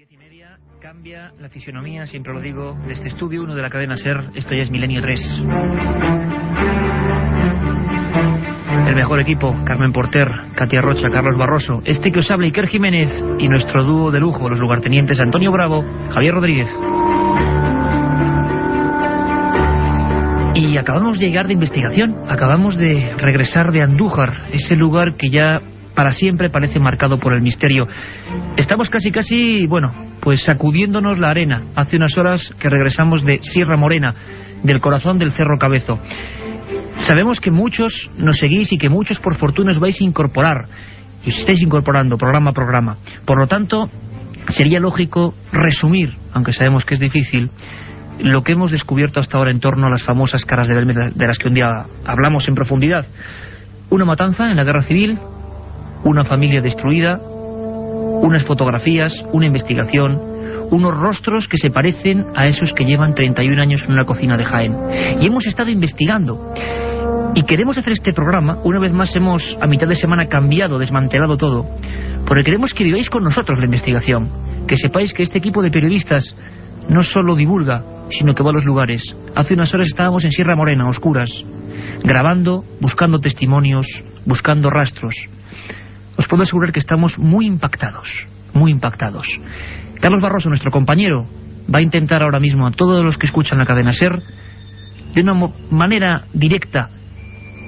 10:30 cambia la fisionomía, siempre lo digo, de este estudio 1 de la cadena SER. Esto ya es Milenio 3. El mejor equipo: Carmen Porter, Katia Rocha, Carlos Barroso, este que os habla, Iker Jiménez, y nuestro dúo de lujo, los lugartenientes Antonio Bravo, Javier Rodríguez. Y acabamos de llegar de investigación, acabamos de regresar de Andújar, ese lugar que ya para siempre parece marcado por el misterio. Estamos casi, pues sacudiéndonos la arena. Hace unas horas que regresamos de Sierra Morena, del corazón del Cerro Cabezo. Sabemos que muchos nos seguís y que muchos por fortuna os vais a incorporar, y os estáis incorporando programa a programa. Por lo tanto, sería lógico resumir, aunque sabemos que es difícil, lo que hemos descubierto hasta ahora en torno a las famosas caras de Belmez, de las que un día hablamos en profundidad. Una matanza en la guerra civil, una familia destruida, unas fotografías, una investigación, unos rostros que se parecen a esos que llevan 31 años en una cocina de Jaén. Y hemos estado investigando. Y queremos hacer este programa, una vez más hemos a mitad de semana cambiado, desmantelado todo, porque queremos que viváis con nosotros la investigación, que sepáis que este equipo de periodistas no solo divulga, sino que va a los lugares. Hace unas horas estábamos en Sierra Morena, a oscuras, grabando, buscando testimonios, buscando rastros. Os puedo asegurar que estamos muy impactados, muy impactados. Carlos Barroso, nuestro compañero, va a intentar ahora mismo a todos los que escuchan la cadena SER, de una manera directa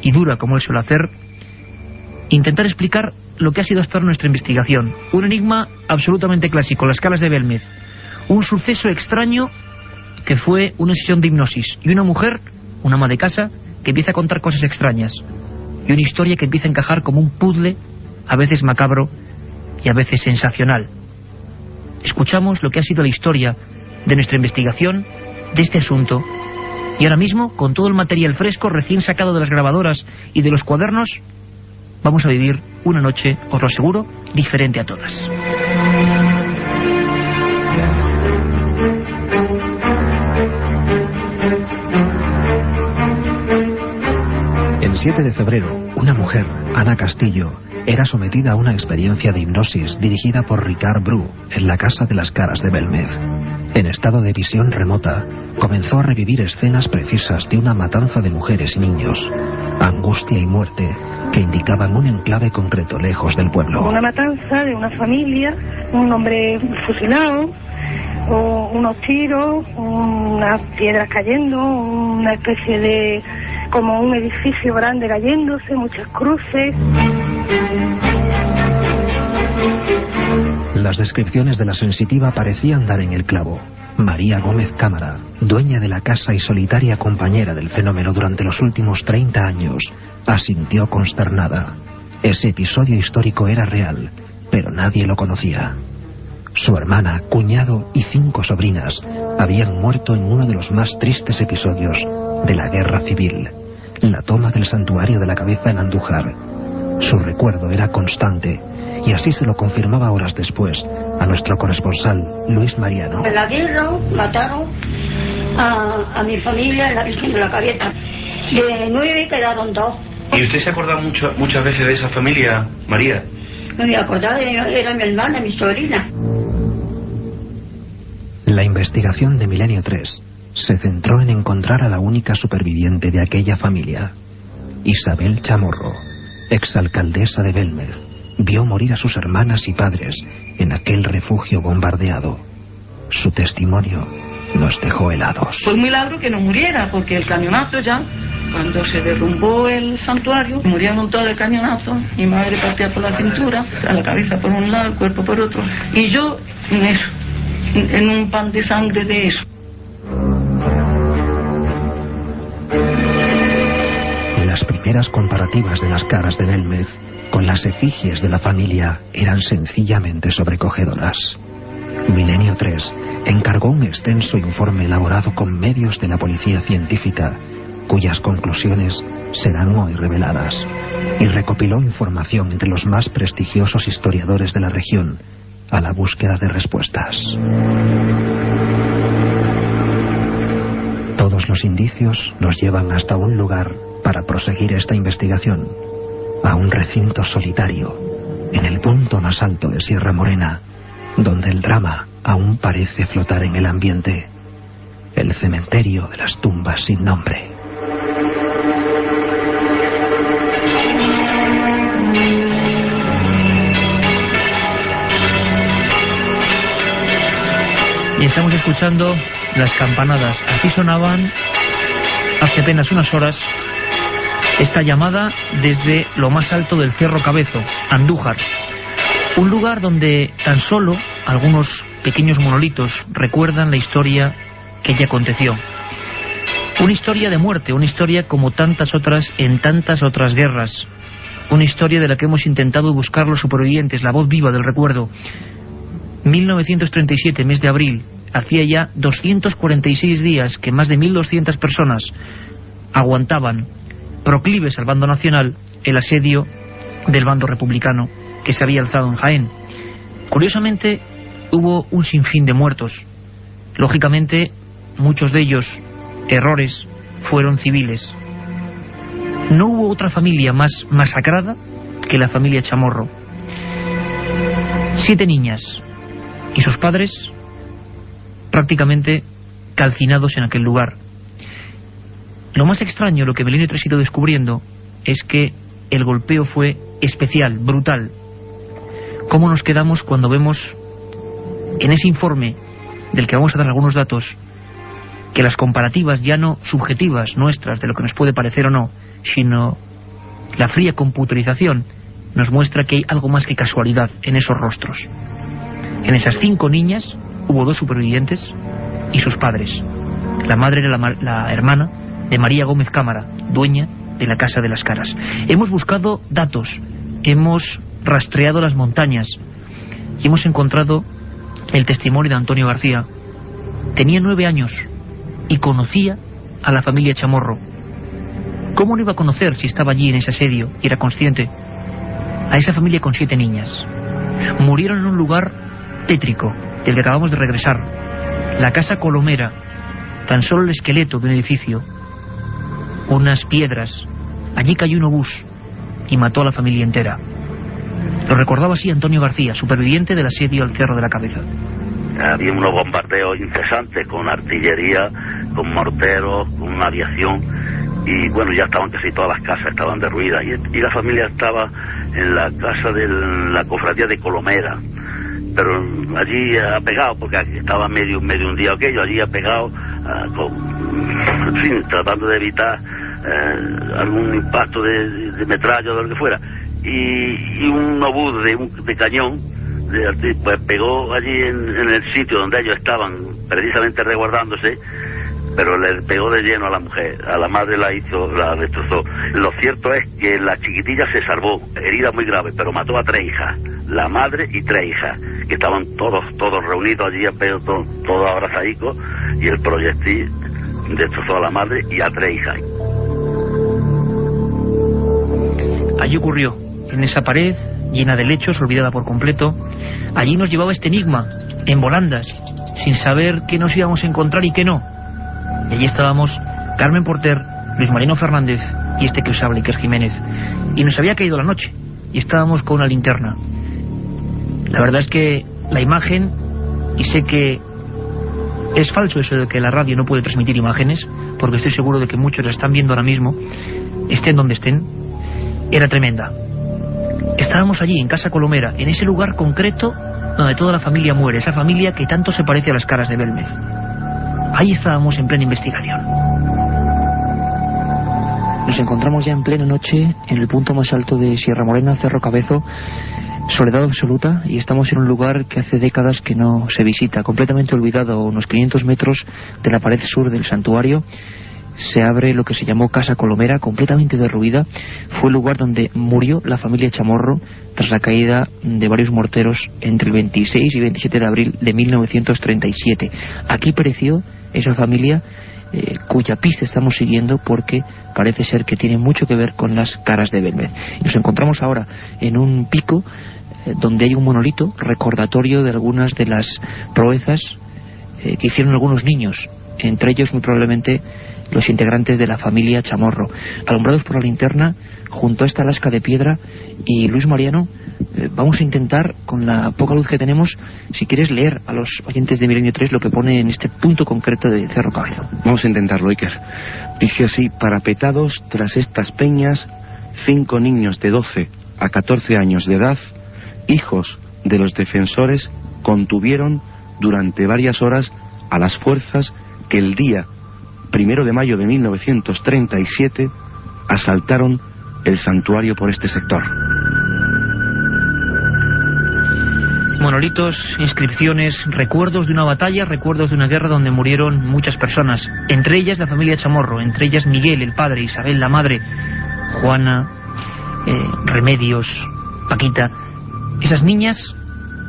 y dura, como él suele hacer, intentar explicar lo que ha sido hasta ahora nuestra investigación. Un enigma absolutamente clásico, las caras de Belmez. Un suceso extraño que fue una sesión de hipnosis. Y una mujer, una ama de casa, que empieza a contar cosas extrañas. Y una historia que empieza a encajar como un puzzle, a veces macabro y a veces sensacional. Escuchamos lo que ha sido la historia de nuestra investigación, de este asunto, y ahora mismo, con todo el material fresco, recién sacado de las grabadoras y de los cuadernos, vamos a vivir una noche, os lo aseguro, diferente a todas. El 7 de febrero, una mujer, Ana Castillo, era sometida a una experiencia de hipnosis dirigida por Ricard Bru en la Casa de las Caras de Belmez. En estado de visión remota, comenzó a revivir escenas precisas de una matanza de mujeres y niños, angustia y muerte que indicaban un enclave concreto lejos del pueblo. Una matanza de una familia, un hombre fusilado, o unos tiros, unas piedras cayendo, una especie de como un edificio grande cayéndose, muchas cruces. Las descripciones de la sensitiva parecían dar en el clavo. María Gómez Cámara, dueña de la casa y solitaria compañera del fenómeno durante los últimos 30 años, asintió consternada. Ese episodio histórico era real, pero nadie lo conocía. Su hermana, cuñado y 5 sobrinas habían muerto en uno de los más tristes episodios de la guerra civil, la toma del santuario de la Cabeza en Andújar. Su recuerdo era constante, y así se lo confirmaba horas después a nuestro corresponsal Luis Mariano. En la guerra mataron a mi familia en la Virgen de la Cabeza. De 9 quedaron 2. ¿Y usted se acuerda muchas veces de esa familia, María? No me acordaba, era mi hermana, mi sobrina. La investigación de Milenio 3 se centró en encontrar a la única superviviente de aquella familia. Isabel Chamorro, exalcaldesa de Belmez, vio morir a sus hermanas y padres en aquel refugio bombardeado. Su testimonio nos dejó helados. Fue un milagro que no muriera, porque el cañonazo ya, cuando se derrumbó el santuario, murieron todos de cañonazo. Mi madre partía por la cintura, a la cabeza por un lado, el cuerpo por otro. Y yo en eso, en un pan de sangre de eso. Las primeras comparativas de las caras de Belmez con las efigies de la familia eran sencillamente sobrecogedoras. Milenio 3 encargó un extenso informe elaborado con medios de la policía científica, cuyas conclusiones serán hoy reveladas, y recopiló información entre los más prestigiosos historiadores de la región a la búsqueda de respuestas. Todos los indicios nos llevan hasta un lugar para proseguir esta investigación, a un recinto solitario, en el punto más alto de Sierra Morena, donde el drama aún parece flotar en el ambiente. El cementerio de las tumbas sin nombre. Y estamos escuchando las campanadas. Así sonaban hace apenas unas horas esta llamada desde lo más alto del Cerro Cabezo, Andújar. Un lugar donde tan solo algunos pequeños monolitos recuerdan la historia que ya aconteció. Una historia de muerte, una historia como tantas otras en tantas otras guerras. Una historia de la que hemos intentado buscar los supervivientes, la voz viva del recuerdo. 1937, mes de abril, hacía ya 246 días que más de 1.200 personas aguantaban, proclives al bando nacional, el asedio del bando republicano que se había alzado en Jaén. Curiosamente, hubo un sinfín de muertos. Lógicamente, muchos de ellos, errores, fueron civiles. No hubo otra familia más masacrada que la familia Chamorro. 7 niñas y sus padres prácticamente calcinados en aquel lugar. Lo más extraño, lo que Milenio 3 ha ido descubriendo, es que el golpeo fue especial, brutal. ¿Cómo nos quedamos cuando vemos en ese informe, del que vamos a dar algunos datos, que las comparativas ya no subjetivas nuestras de lo que nos puede parecer o no, sino la fría computerización nos muestra que hay algo más que casualidad en esos rostros? En esas 5 niñas hubo 2 supervivientes y sus padres. La madre era la hermana de María Gómez Cámara, dueña de la Casa de las Caras. Hemos buscado datos, hemos rastreado las montañas y hemos encontrado el testimonio de Antonio García. Tenía 9 años y conocía a la familia Chamorro. ¿Cómo no iba a conocer si estaba allí en ese asedio y era consciente? A esa familia con 7 niñas. Murieron en un lugar tétrico del que acabamos de regresar, la Casa Colomera. Tan solo el esqueleto de un edificio, unas piedras. Allí cayó un obús y mató a la familia entera. Lo recordaba así Antonio García, superviviente del asedio al Cerro de la Cabeza. Había unos bombardeos incesantes con artillería, con morteros, con aviación, y bueno, ya estaban casi todas las casas estaban derruidas, y la familia estaba en la casa de la cofradía de Colomera, pero allí apegado, porque aquí estaba medio hundido aquello, allí apegado, en fin, tratando de evitar algún impacto de metralla o de lo que fuera, y un obús de cañón pues pegó allí en el sitio donde ellos estaban precisamente resguardándose, pero le pegó de lleno a la mujer, a la madre la destrozó. Lo cierto es que la chiquitilla se salvó, herida muy grave, pero mató a 3 hijas, la madre y 3 hijas, que estaban todos reunidos allí, todos abrazadicos, y el proyectil destrozó a la madre y a 3 hijas. Allí ocurrió, en esa pared llena de lechos, olvidada por completo. Allí nos llevaba este enigma, en volandas, sin saber qué nos íbamos a encontrar y qué no. Y allí estábamos Carmen Porter, Luis Marino Fernández y este que os habla, Iker Jiménez. Y nos había caído la noche y estábamos con una linterna. La verdad es que la imagen, y sé que es falso eso de que la radio no puede transmitir imágenes, porque estoy seguro de que muchos la están viendo ahora mismo, estén donde estén, era tremenda. Estábamos allí, en Casa Colomera, en ese lugar concreto donde toda la familia muere, esa familia que tanto se parece a las Caras de Belmez. Ahí estábamos en plena investigación. Nos encontramos ya en plena noche en el punto más alto de Sierra Morena, Cerro Cabezo, soledad absoluta, y estamos en un lugar que hace décadas que no se visita, completamente olvidado. A unos 500 metros de la pared sur del santuario se abre lo que se llamó Casa Colomera, completamente derruida. Fue el lugar donde murió la familia Chamorro tras la caída de varios morteros entre el 26 y 27 de abril de 1937. Aquí pereció esa familia cuya pista estamos siguiendo, porque parece ser que tiene mucho que ver con las Caras de Belmez. Y nos encontramos ahora en un pico donde hay un monolito recordatorio de algunas de las proezas que hicieron algunos niños entre ellos muy probablemente los integrantes de la familia Chamorro, alumbrados por la linterna junto a esta lasca de piedra. Y Luis Mariano, vamos a intentar, con la poca luz que tenemos, si quieres leer a los oyentes de Milenio 3 lo que pone en este punto concreto de Cerro Cabezo. Vamos a intentarlo, Iker. Dice así: parapetados tras estas peñas, 5 niños de 12 a 14 años de edad, hijos de los defensores, contuvieron durante varias horas a las fuerzas que el día 1 de mayo de 1937 asaltaron el santuario por este sector. Monolitos, inscripciones, recuerdos de una batalla, recuerdos de una guerra donde murieron muchas personas, entre ellas la familia Chamorro, entre ellas Miguel, el padre, Isabel, la madre, Juana, Remedios, Paquita, esas niñas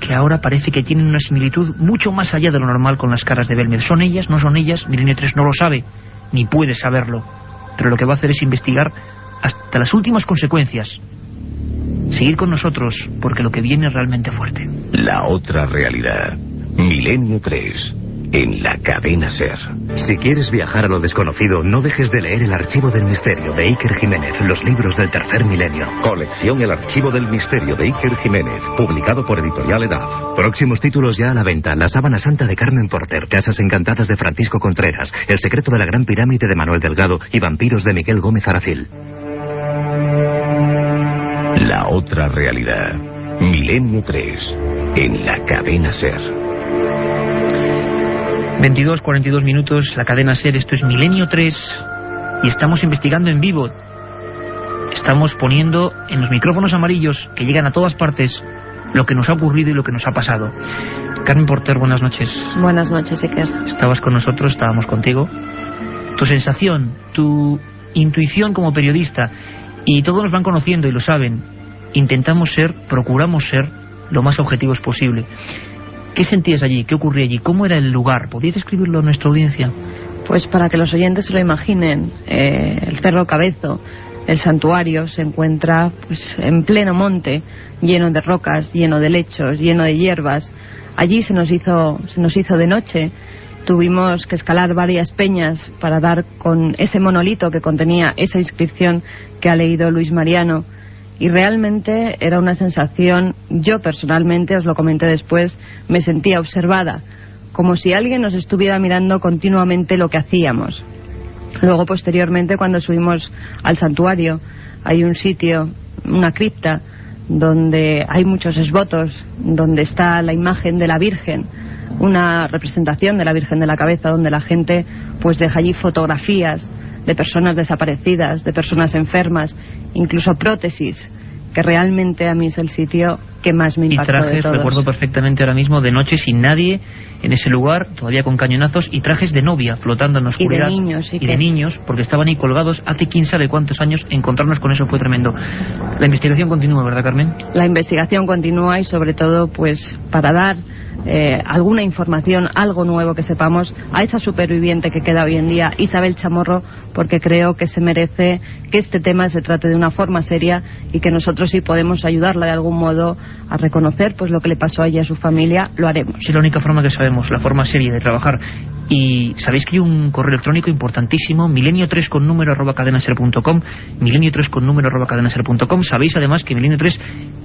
que ahora parece que tienen una similitud mucho más allá de lo normal con las caras de Belmez. ¿Son ellas? ¿No son ellas? Milenio 3 no lo sabe, ni puede saberlo, pero lo que va a hacer es investigar hasta las últimas consecuencias. Seguid con nosotros, porque lo que viene es realmente fuerte. La otra realidad. Milenio 3. En la cadena SER. Si quieres viajar a lo desconocido, no dejes de leer El Archivo del Misterio de Iker Jiménez, los libros del tercer milenio. Colección El Archivo del Misterio de Iker Jiménez, publicado por Editorial Edad. Próximos títulos ya a la venta: La Sábana Santa de Carmen Porter, Casas Encantadas de Francisco Contreras, El secreto de la Gran Pirámide de Manuel Delgado y Vampiros de Miguel Gómez Aracil. La otra realidad. Milenio 3. En la cadena SER. 22:42 minutos, la cadena SER, esto es Milenio 3 y estamos investigando en vivo. Estamos poniendo en los micrófonos amarillos que llegan a todas partes lo que nos ha ocurrido y lo que nos ha pasado. Carmen Porter, buenas noches. Buenas noches, Iker. Estabas con nosotros, estábamos contigo. Tu sensación, tu intuición como periodista, y todos nos van conociendo y lo saben, intentamos ser, procuramos ser lo más objetivos posible. ¿Qué sentías allí? ¿Qué ocurría allí? ¿Cómo era el lugar? ¿Podrías describirlo a nuestra audiencia? Pues para que los oyentes se lo imaginen, el Cerro Cabezo, el santuario, se encuentra pues en pleno monte, lleno de rocas, lleno de lechos, lleno de hierbas. Allí se nos hizo de noche. Tuvimos que escalar varias peñas para dar con ese monolito que contenía esa inscripción que ha leído Luis Mariano. Y realmente era una sensación, yo personalmente, os lo comenté después, me sentía observada, como si alguien nos estuviera mirando continuamente lo que hacíamos. Luego, posteriormente, cuando subimos al santuario, hay un sitio, una cripta, donde hay muchos esvotos, donde está la imagen de la Virgen, una representación de la Virgen de la Cabeza, donde la gente pues deja allí fotografías de personas desaparecidas, de personas enfermas, incluso prótesis, que realmente a mí es el sitio que más me impactó. Y trajes, de todos. Recuerdo perfectamente ahora mismo, de noche sin nadie en ese lugar, todavía con cañonazos, y trajes de novia flotando en la oscuridad. Y de niños, porque estaban ahí colgados hace quién sabe cuántos años. Encontrarnos con eso fue tremendo. La investigación continúa, ¿verdad, Carmen? La investigación continúa, y sobre todo pues para dar alguna información, algo nuevo que sepamos a esa superviviente que queda hoy en día, Isabel Chamorro, porque creo que se merece que este tema se trate de una forma seria y que nosotros, si podemos ayudarla de algún modo a reconocer pues lo que le pasó a ella y a su familia, lo haremos. Es la única forma que sabemos, la forma seria de trabajar. Y sabéis que hay un correo electrónico importantísimo, milenio3 con número @cadenaser.com, milenio3 con número @cadenaser.com. Sabéis además que Milenio 3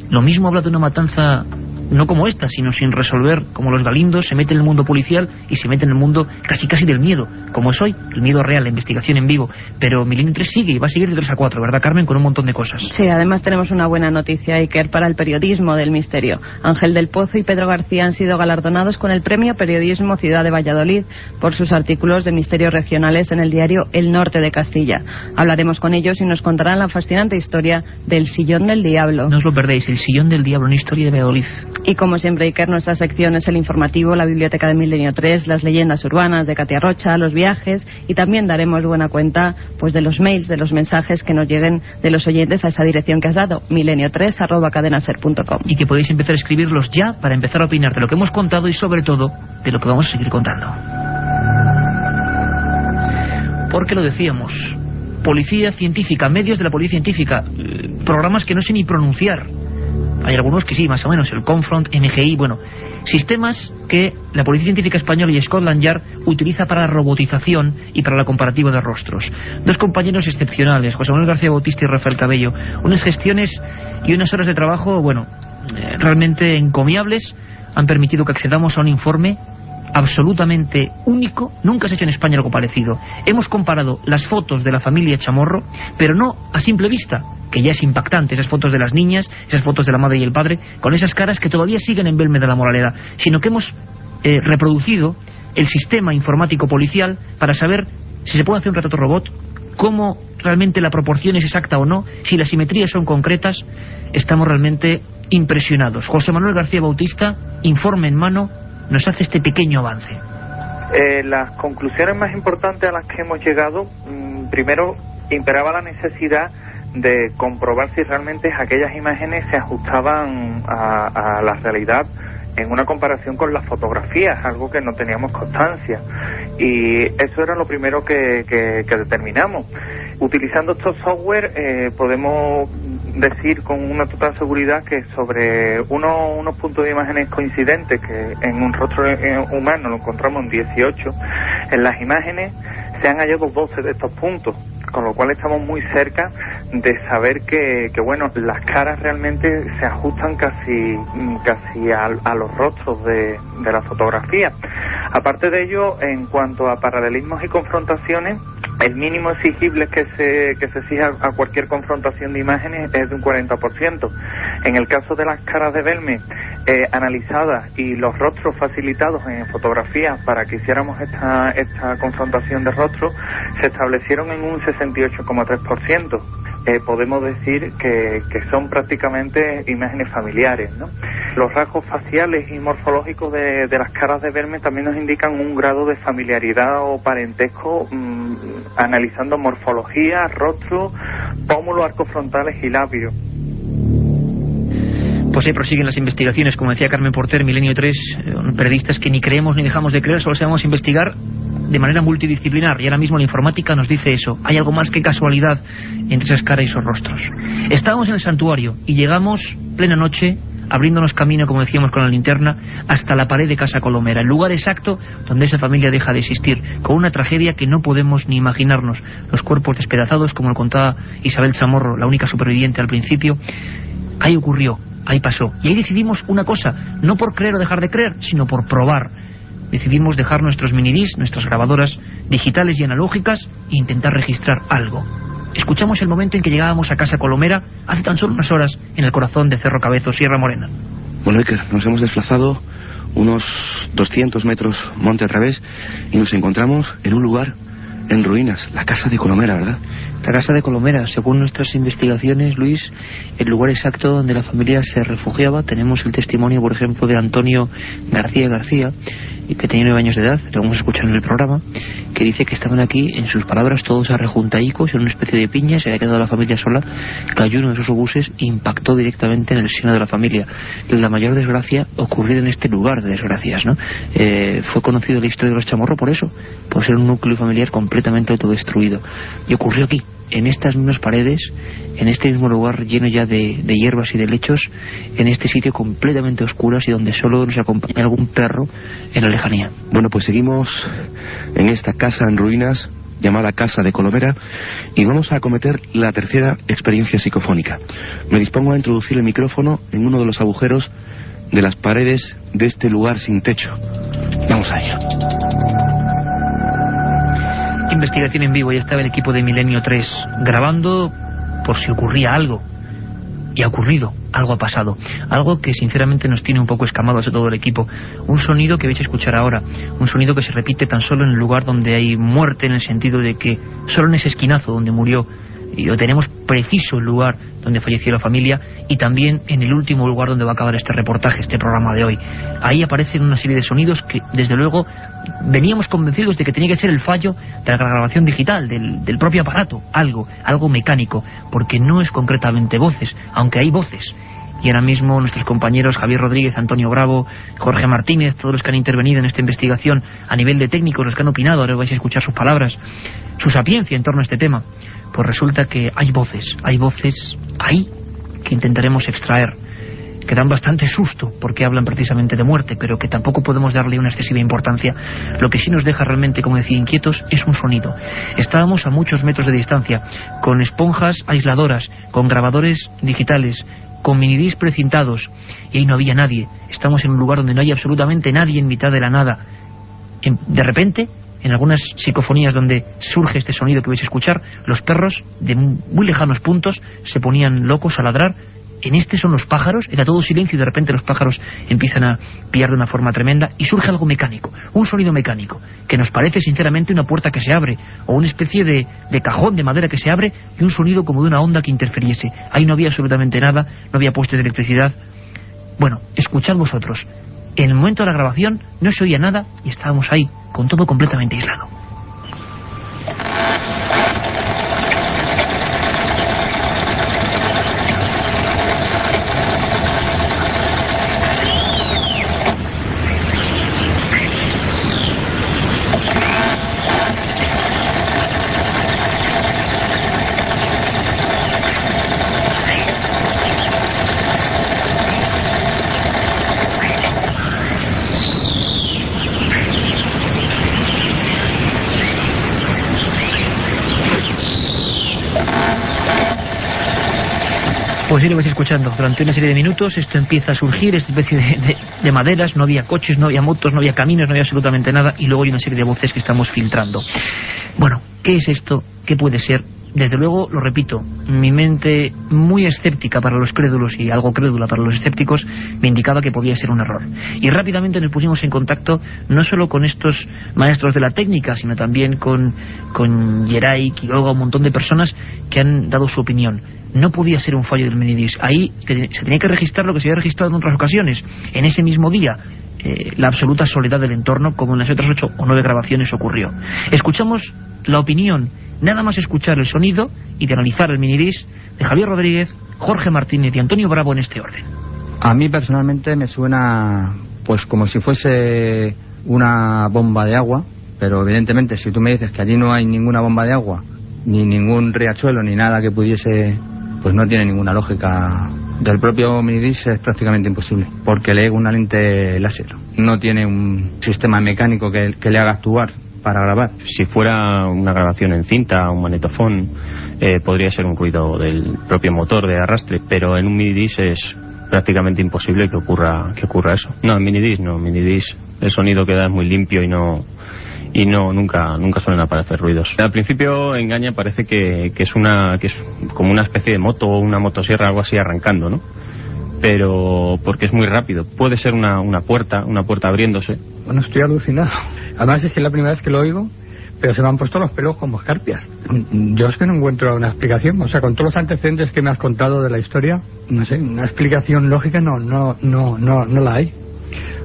lo mismo habla de una matanza no como esta, sino sin resolver, como los Galindos, se mete en el mundo policial y se mete en el mundo casi del miedo, como es hoy, el miedo real, la investigación en vivo. Pero Milenio 3 sigue y va a seguir de 3 a 4, ¿verdad, Carmen? Con un montón de cosas. Sí, además tenemos una buena noticia, Iker, para el periodismo del misterio. Ángel del Pozo y Pedro García han sido galardonados con el Premio Periodismo Ciudad de Valladolid por sus artículos de misterios regionales en el diario El Norte de Castilla. Hablaremos con ellos y nos contarán la fascinante historia del Sillón del Diablo. No os lo perdéis, el Sillón del Diablo, una historia de Valladolid. Y como siempre, Iker, nuestra sección es el informativo, la biblioteca de Milenio 3, las leyendas urbanas de Katia Rocha, los viajes, y también daremos buena cuenta pues de los mails, de los mensajes que nos lleguen de los oyentes a esa dirección que has dado, milenio3@cadenaser.com. Y que podéis empezar a escribirlos ya para empezar a opinar de lo que hemos contado y sobre todo de lo que vamos a seguir contando. Porque lo decíamos, policía científica, medios de la policía científica, programas que no sé ni pronunciar. Hay algunos que sí, más o menos, el Confront, MGI, bueno, sistemas que la Policía Científica Española y Scotland Yard utiliza para la robotización y para la comparativa de rostros. Dos compañeros excepcionales, José Manuel García Bautista y Rafael Cabello, unas gestiones y unas horas de trabajo, bueno, realmente encomiables, han permitido que accedamos a un informe absolutamente único. Nunca se ha hecho en España algo parecido. Hemos comparado las fotos de la familia Chamorro, pero no a simple vista, que ya es impactante, esas fotos de las niñas, esas fotos de la madre y el padre, con esas caras que todavía siguen en Belme de la Moraleda, sino que hemos reproducido el sistema informático policial para saber si se puede hacer un retrato robot, cómo realmente la proporción es exacta o no, si las simetrías son concretas. Estamos realmente impresionados. José Manuel García Bautista, informe en mano, nos hace este pequeño avance. Las conclusiones más importantes a las que hemos llegado, primero, imperaba la necesidad de comprobar si realmente aquellas imágenes se ajustaban a la realidad en una comparación con las fotografías, algo que no teníamos constancia. Y eso era lo primero que determinamos. Utilizando estos software podemos decir con una total seguridad que sobre unos puntos de imágenes coincidentes, que en un rostro humano lo encontramos en 18, en las imágenes se han hallado 12 de estos puntos, con lo cual estamos muy cerca de saber que bueno, las caras realmente se ajustan casi a los rostros de la fotografía. Aparte de ello, en cuanto a paralelismos y confrontaciones, el mínimo exigible que se exija a cualquier confrontación de imágenes es de un 40%. En el caso de las caras de Belme analizadas y los rostros facilitados en fotografías para que hiciéramos esta confrontación de rostros, se establecieron en un 68,3%. Podemos decir que son prácticamente imágenes familiares, ¿no? Los rasgos faciales y morfológicos de las caras de Belme también nos indican un grado de familiaridad o parentesco, analizando morfología, rostro, pómulo, arcos frontales y labios. Pues ahí prosiguen las investigaciones, como decía Carmen Porter, Milenio 3, periodistas que ni creemos ni dejamos de creer, solo sabemos investigar de manera multidisciplinar, y ahora mismo la informática nos dice eso. Hay algo más que casualidad entre esas caras y esos rostros. Estábamos en el santuario y llegamos plena noche, abriéndonos camino, como decíamos, con la linterna, hasta la pared de Casa Colomera, el lugar exacto donde esa familia deja de existir, con una tragedia que no podemos ni imaginarnos. Los cuerpos despedazados, como lo contaba Isabel Chamorro, la única superviviente al principio. Ahí ocurrió, ahí pasó. Y ahí decidimos una cosa, no por creer o dejar de creer, sino por probar. Decidimos dejar nuestros minidiscs, nuestras grabadoras digitales y analógicas, e intentar registrar algo. Escuchamos el momento en que llegábamos a Casa Colomera hace tan solo unas horas, en el corazón de Cerro Cabezo, Sierra Morena. Bueno, Iker, nos hemos desplazado unos 200 metros monte a través y nos encontramos en un lugar en ruinas, la Casa de Colomera, ¿verdad? La Casa de Colomera, según nuestras investigaciones, Luis, el lugar exacto donde la familia se refugiaba. Tenemos el testimonio, por ejemplo, de Antonio García, que tenía 9 años de edad, lo vamos a escuchar en el programa, que dice que estaban aquí, en sus palabras, todos arrejuntaicos en una especie de piña, se había quedado la familia sola, cayó uno de esos obuses e impactó directamente en el seno de la familia. La mayor desgracia ocurrió en este lugar de desgracias, ¿no? Fue conocido la historia de los Chamorro por eso, por ser un núcleo familiar completamente autodestruido. Y ocurrió aquí, en estas mismas paredes, en este mismo lugar lleno ya de hierbas y de lechos, en este sitio completamente oscuras y donde solo nos acompaña algún perro en la lejanía. Bueno, pues seguimos en esta casa en ruinas llamada Casa de Colomera y vamos a acometer la tercera experiencia psicofónica. Me dispongo a introducir el micrófono en uno de los agujeros de las paredes de este lugar sin techo. Vamos a ello. Investigación en vivo, ya estaba el equipo de Milenio 3 grabando por si ocurría algo. Y ha ocurrido, algo ha pasado. Algo que sinceramente nos tiene un poco escamados a todo el equipo. Un sonido que vais a escuchar ahora. Un sonido que se repite tan solo en el lugar donde hay muerte, en el sentido de que solo en ese esquinazo donde murió, y lo tenemos preciso el lugar donde falleció la familia, y también en el último lugar donde va a acabar este reportaje, este programa de hoy. Ahí aparecen una serie de sonidos que, desde luego, veníamos convencidos de que tenía que ser el fallo de la grabación digital, del propio aparato, algo mecánico, porque no es concretamente voces, aunque hay voces. Y ahora mismo nuestros compañeros Javier Rodríguez, Antonio Bravo, Jorge Martínez, todos los que han intervenido en esta investigación a nivel de técnicos, los que han opinado, ahora vais a escuchar sus palabras, su sapiencia en torno a este tema. Pues resulta que hay voces ahí que intentaremos extraer. que dan bastante susto porque hablan precisamente de muerte, pero que tampoco podemos darle una excesiva importancia. Lo que sí nos deja realmente, como decía, inquietos es un sonido. Estábamos a muchos metros de distancia, con esponjas aisladoras, con grabadores digitales, con minidiscs precintados, y ahí no había nadie. Estamos en un lugar donde no hay absolutamente nadie, en mitad de la nada. De repente, en algunas psicofonías donde surge este sonido que vais a escuchar, los perros de muy lejanos puntos se ponían locos a ladrar. En este son los pájaros, era todo silencio y de repente los pájaros empiezan a piar de una forma tremenda y surge algo mecánico, un sonido mecánico, que nos parece sinceramente una puerta que se abre o una especie de cajón de madera que se abre y un sonido como de una onda que interferiese. Ahí no había absolutamente nada, no había postes de electricidad. Bueno, escuchad vosotros. En el momento de la grabación no se oía nada y estábamos ahí, con todo completamente aislado. Pues sí, lo vais escuchando. Durante una serie de minutos esto empieza a surgir, esta especie de maderas. No había coches, no había motos, no había caminos, no había absolutamente nada. Y luego hay una serie de voces que estamos filtrando. Bueno, ¿qué es esto? ¿Qué puede ser? Desde luego, lo repito, mi mente muy escéptica para los crédulos y algo crédula para los escépticos me indicaba que podía ser un error. Y rápidamente nos pusimos en contacto no solo con estos maestros de la técnica, sino también con Geray, Quiroga, un montón de personas que han dado su opinión. No podía ser un fallo del minidisc. Ahí se tenía que registrar lo que se había registrado en otras ocasiones. En ese mismo día, la absoluta soledad del entorno, como en las otras 8 o 9 grabaciones ocurrió. Escuchamos la opinión, nada más escuchar el sonido y de analizar el minidisc, de Javier Rodríguez, Jorge Martínez y Antonio Bravo en este orden. A mí personalmente me suena pues como si fuese una bomba de agua, pero evidentemente si tú me dices que allí no hay ninguna bomba de agua, ni ningún riachuelo, ni nada que pudiese, pues no tiene ninguna lógica. Del propio minidisc es prácticamente imposible, porque lee una lente láser. No tiene un sistema mecánico que le haga actuar para grabar. Si fuera una grabación en cinta, un magnetofón, podría ser un ruido del propio motor de arrastre, pero en un minidisc es prácticamente imposible que ocurra eso. No, en minidisc el sonido que da es muy limpio y nunca suelen aparecer ruidos. Al principio engaña, parece que es como una especie de moto o una motosierra, algo así arrancando, ¿no? Pero porque es muy rápido. Puede ser una puerta abriéndose. Bueno, estoy alucinado. Además es que es la primera vez que lo oigo, pero se me han puesto los pelos como escarpias. Yo es que no encuentro una explicación. O sea, con todos los antecedentes que me has contado de la historia, no sé, una explicación lógica no la hay.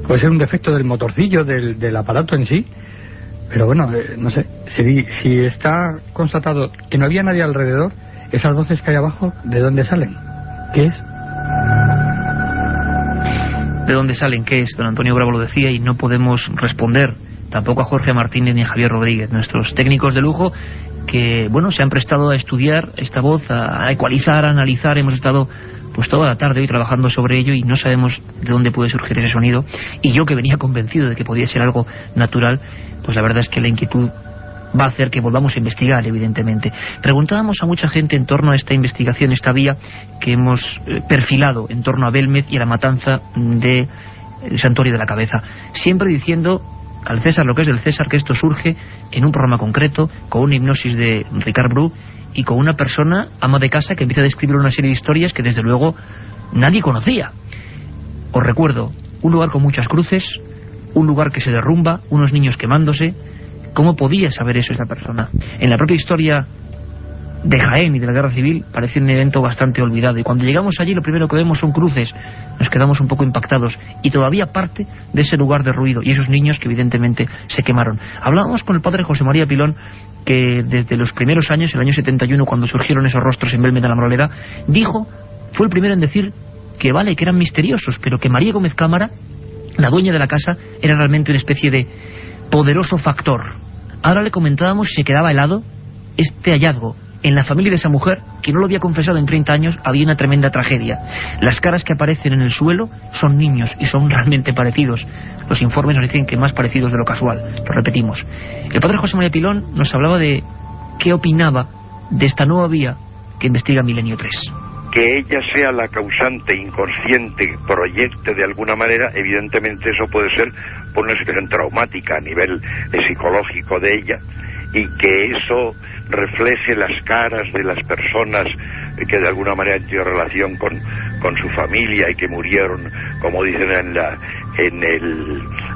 Puede ser un defecto del motorcillo, del aparato en sí. Pero bueno, no sé, si está constatado que no había nadie alrededor, esas voces que hay abajo, ¿de dónde salen? ¿Qué es? ¿De dónde salen? ¿Qué es? Don Antonio Bravo lo decía y no podemos responder tampoco a Jorge Martínez ni a Javier Rodríguez, nuestros técnicos de lujo que, bueno, se han prestado a estudiar esta voz, a ecualizar, a analizar. Hemos estado pues toda la tarde hoy trabajando sobre ello y no sabemos de dónde puede surgir ese sonido. Y yo, que venía convencido de que podía ser algo natural, pues la verdad es que la inquietud va a hacer que volvamos a investigar, evidentemente. Preguntábamos a mucha gente en torno a esta investigación, esta vía que hemos perfilado en torno a Belmez y a la matanza del Santuario de la Cabeza, siempre diciendo al César lo que es del César, que esto surge en un programa concreto, con una hipnosis de Ricard Bru y con una persona, ama de casa, que empieza a describir una serie de historias que desde luego nadie conocía. Os recuerdo, un lugar con muchas cruces, un lugar que se derrumba, unos niños quemándose. ¿Cómo podía saber eso esa persona? En la propia historia de Jaén y de la Guerra Civil parece un evento bastante olvidado, y cuando llegamos allí lo primero que vemos son cruces. Nos quedamos un poco impactados y todavía parte de ese lugar de ruido y esos niños que evidentemente se quemaron. Hablábamos con el padre José María Pilón, que desde los primeros años, el año 71, cuando surgieron esos rostros en Belmez de la Moraleda, fue el primero en decir que vale, que eran misteriosos, pero que María Gómez Cámara, la dueña de la casa, era realmente una especie de poderoso factor. Ahora le comentábamos si se quedaba helado este hallazgo, En la familia de esa mujer, que no lo había confesado en 30 años, había una tremenda tragedia. Las caras que aparecen en el suelo son niños y son realmente parecidos. Los informes nos dicen que más parecidos de lo casual. Lo repetimos. El padre José María Pilón nos hablaba de qué opinaba de esta nueva vía que investiga Milenio 3. Que ella sea la causante inconsciente, proyecte de alguna manera, evidentemente eso puede ser por una situación traumática a nivel psicológico de ella, y que eso refleje las caras de las personas que de alguna manera han tenido relación con su familia y que murieron, como dicen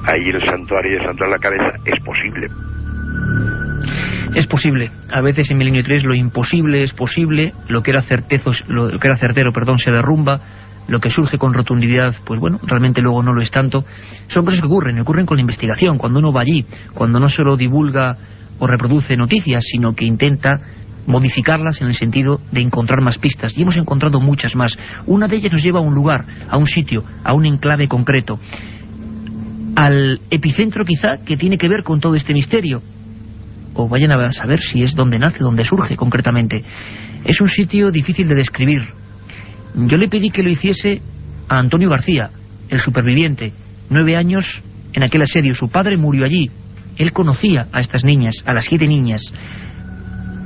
ahí el santuario de Santa la Cabeza. Es posible. Es posible. A veces en Milenio 3 lo imposible es posible, lo que era certero, se derrumba, lo que surge con rotundidad, pues bueno, realmente luego no lo es tanto. Son cosas que ocurren con la investigación, cuando uno va allí, cuando no solo divulga o reproduce noticias, sino que intenta modificarlas en el sentido de encontrar más pistas, y hemos encontrado muchas más. Una de ellas nos lleva a un lugar, a un sitio, a un enclave concreto, al epicentro quizá que tiene que ver con todo este misterio, o vayan a saber si es donde nace, donde surge concretamente. Es un sitio difícil de describir. Yo le pedí que lo hiciese a Antonio García, el superviviente, 9 años en aquel asedio. Su padre murió allí. Él conocía a estas niñas, a las 7 niñas,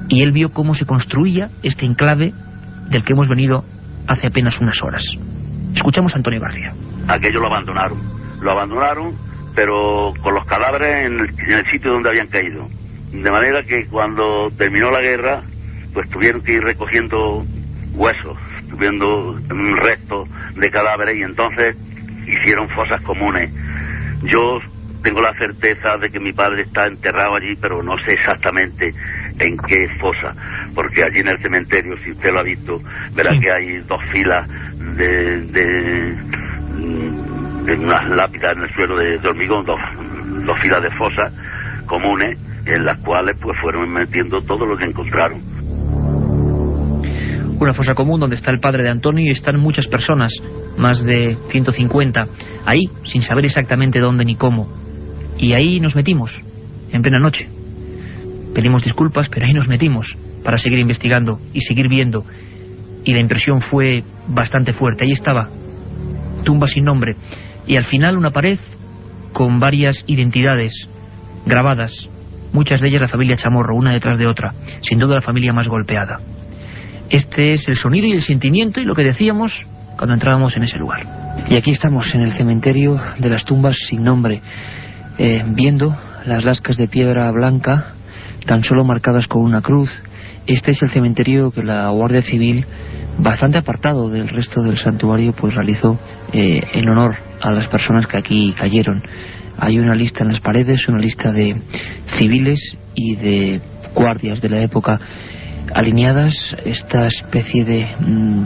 y él vio cómo se construía este enclave del que hemos venido hace apenas unas horas. Escuchamos a Antonio García. Aquello lo abandonaron, pero con los cadáveres en el sitio donde habían caído. De manera que cuando terminó la guerra, pues tuvieron que ir recogiendo huesos, viendo un resto de cadáveres, y entonces hicieron fosas comunes. Yo tengo la certeza de que mi padre está enterrado allí, pero no sé exactamente en qué fosa, porque allí en el cementerio, si usted lo ha visto, verá que hay 2 filas de unas lápidas en el suelo de hormigón, dos filas de fosas comunes, en las cuales pues fueron metiendo todo lo que encontraron. Una fosa común donde está el padre de Antonio y están muchas personas, más de 150, ahí, sin saber exactamente dónde ni cómo. Y ahí nos metimos, en plena noche. Pedimos disculpas, pero ahí nos metimos para seguir investigando y seguir viendo. Y la impresión fue bastante fuerte. Ahí estaba, tumba sin nombre, y al final una pared con varias identidades grabadas, muchas de ellas la familia Chamorro, una detrás de otra, sin duda la familia más golpeada. Este es el sonido y el sentimiento y lo que decíamos cuando entrábamos en ese lugar. Y aquí estamos en el cementerio de las tumbas sin nombre, viendo las lascas de piedra blanca tan solo marcadas con una cruz. Este es el cementerio que la Guardia Civil, bastante apartado del resto del santuario, pues realizó en honor a las personas que aquí cayeron. Hay una lista en las paredes, una lista de civiles y de guardias de la época alineadas, esta especie de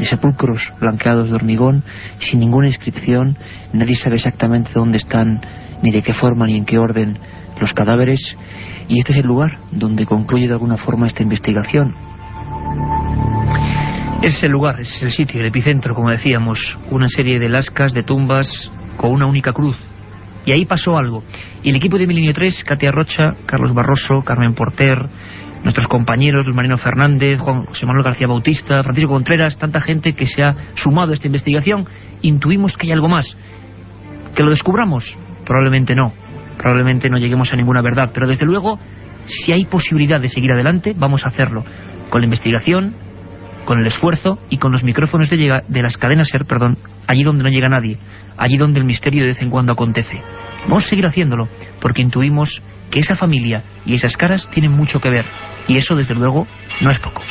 sepulcros blanqueados de hormigón, sin ninguna inscripción. Nadie sabe exactamente dónde están, ni de qué forma, ni en qué orden los cadáveres. Y este es el lugar donde concluye de alguna forma esta investigación. Es el lugar, es el sitio, el epicentro, como decíamos, una serie de lascas, de tumbas con una única cruz. Y ahí pasó algo. Y el equipo de Milenio 3, Katia Rocha, Carlos Barroso, Carmen Porter, nuestros compañeros, Luis Marino Fernández, Juan José Manuel García Bautista, Francisco Contreras, tanta gente que se ha sumado a esta investigación, intuimos que hay algo más. ¿Que lo descubramos? Probablemente no. Probablemente no lleguemos a ninguna verdad. Pero desde luego, si hay posibilidad de seguir adelante, vamos a hacerlo. Con la investigación, con el esfuerzo y con los micrófonos de las cadenas SER, allí donde no llega nadie, allí donde el misterio de vez en cuando acontece. Vamos a seguir haciéndolo, porque intuimos que esa familia y esas caras tienen mucho que ver, y eso desde luego no es poco.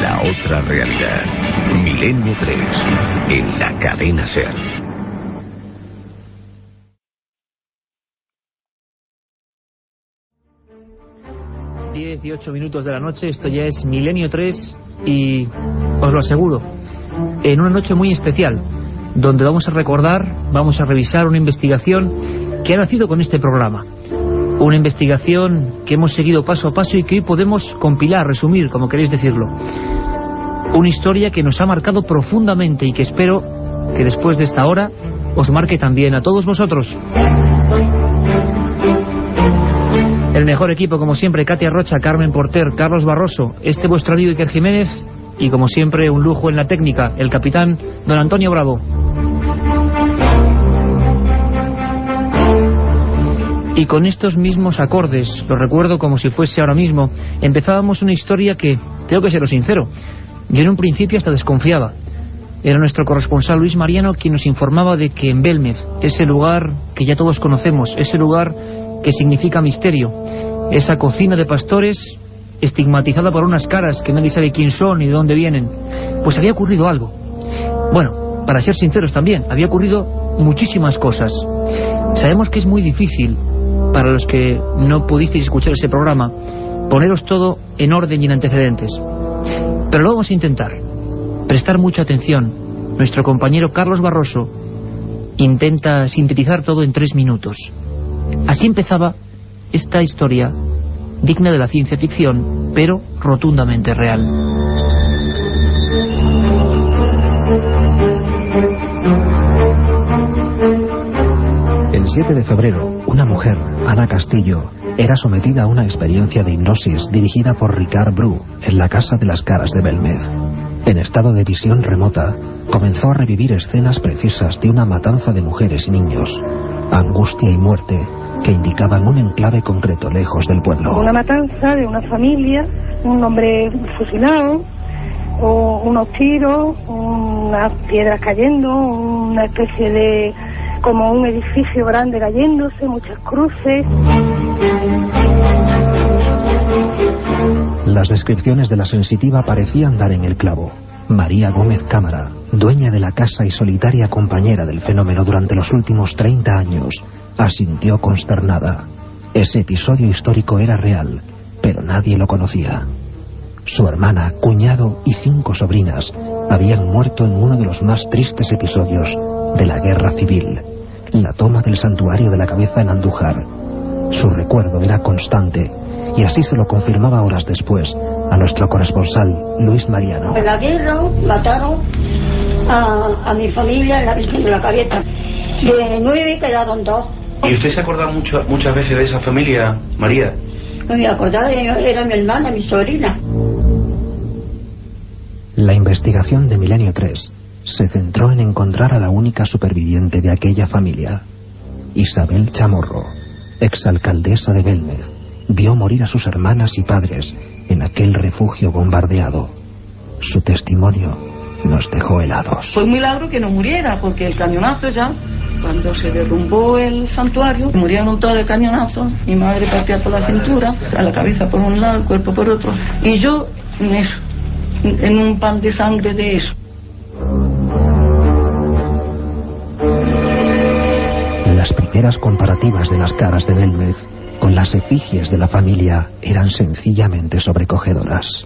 La otra realidad. Milenio 3, en la cadena SER. 18 minutos de la noche, esto ya es Milenio 3 y os lo aseguro, en una noche muy especial, donde vamos a recordar, vamos a revisar una investigación que ha nacido con este programa. Una investigación que hemos seguido paso a paso y que hoy podemos compilar, resumir, como queréis decirlo. Una historia que nos ha marcado profundamente y que espero que después de esta hora os marque también a todos vosotros. El mejor equipo, como siempre, Katia Rocha, Carmen Porter, Carlos Barroso, vuestro amigo Iker Jiménez y, como siempre, un lujo en la técnica, el capitán don Antonio Bravo. Y con estos mismos acordes, lo recuerdo como si fuese ahora mismo, empezábamos una historia que, tengo que seros sincero, yo en un principio hasta desconfiaba. Era nuestro corresponsal Luis Mariano quien nos informaba de que en Belmez, ese lugar que ya todos conocemos, ese lugar que significa misterio, esa cocina de pastores estigmatizada por unas caras que nadie sabe quién son ni de dónde vienen, pues había ocurrido algo. Bueno, para ser sinceros también, había ocurrido muchísimas cosas. Sabemos que es muy difícil, para los que no pudisteis escuchar ese programa, poneros todo en orden y en antecedentes. Pero lo vamos a intentar. Prestar mucha atención. Nuestro compañero Carlos Barroso intenta sintetizar todo en 3 minutos. Así empezaba esta historia digna de la ciencia ficción, pero rotundamente real. El 7 de febrero, una mujer, Ana Castillo, era sometida a una experiencia de hipnosis dirigida por Ricard Bru en la Casa de las Caras de Belmez. En estado de visión remota, comenzó a revivir escenas precisas de una matanza de mujeres y niños, angustia y muerte que indicaban un enclave concreto lejos del pueblo. Una matanza de una familia, un hombre fusilado, o unos tiros, unas piedras cayendo, una especie de... como un edificio grande cayéndose, muchas cruces. Las descripciones de la sensitiva parecían dar en el clavo. María Gómez Cámara, dueña de la casa y solitaria compañera del fenómeno durante los últimos 30 años, asintió consternada. Ese episodio histórico era real, pero nadie lo conocía. Su hermana, cuñado y 5 sobrinas habían muerto en uno de los más tristes episodios de la guerra civil, la toma del santuario de la Cabeza en Andújar. Su recuerdo era constante, y así se lo confirmaba horas después a nuestro corresponsal Luis Mariano. En la guerra mataron a mi familia en la Virgen de la Cabeza. De 9 quedaron 2. ¿Y usted se acuerda muchas veces de esa familia, María? No me acordaba, era mi hermana, mi sobrina. La investigación de Milenio 3 se centró en encontrar a la única superviviente de aquella familia. Isabel Chamorro, exalcaldesa de Belmez, vio morir a sus hermanas y padres en aquel refugio bombardeado. Su testimonio nos dejó helados. Fue un milagro que no muriera, porque el cañonazo ya, cuando se derrumbó el santuario, murieron todos de cañonazo. Mi madre partía por la cintura, a la cabeza por un lado, el cuerpo por otro. Y yo en eso, en un pan de sangre de eso. Las primeras comparativas de las caras de Belmez con las efigies de la familia eran sencillamente sobrecogedoras.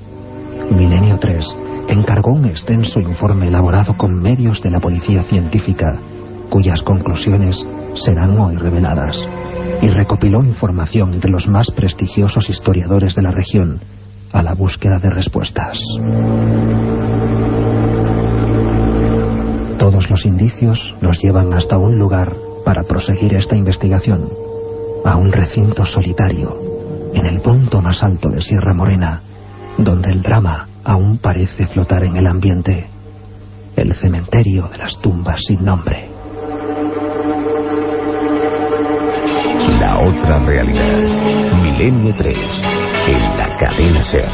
Milenio 3 encargó un extenso informe elaborado con medios de la policía científica, cuyas conclusiones serán hoy reveladas, y recopiló información de los más prestigiosos historiadores de la región a la búsqueda de respuestas. Todos los indicios nos llevan hasta un lugar para proseguir esta investigación, a un recinto solitario, en el punto más alto de Sierra Morena, donde el drama aún parece flotar en el ambiente, el cementerio de las tumbas sin nombre. La otra realidad, Milenio 3, en la cadena SER.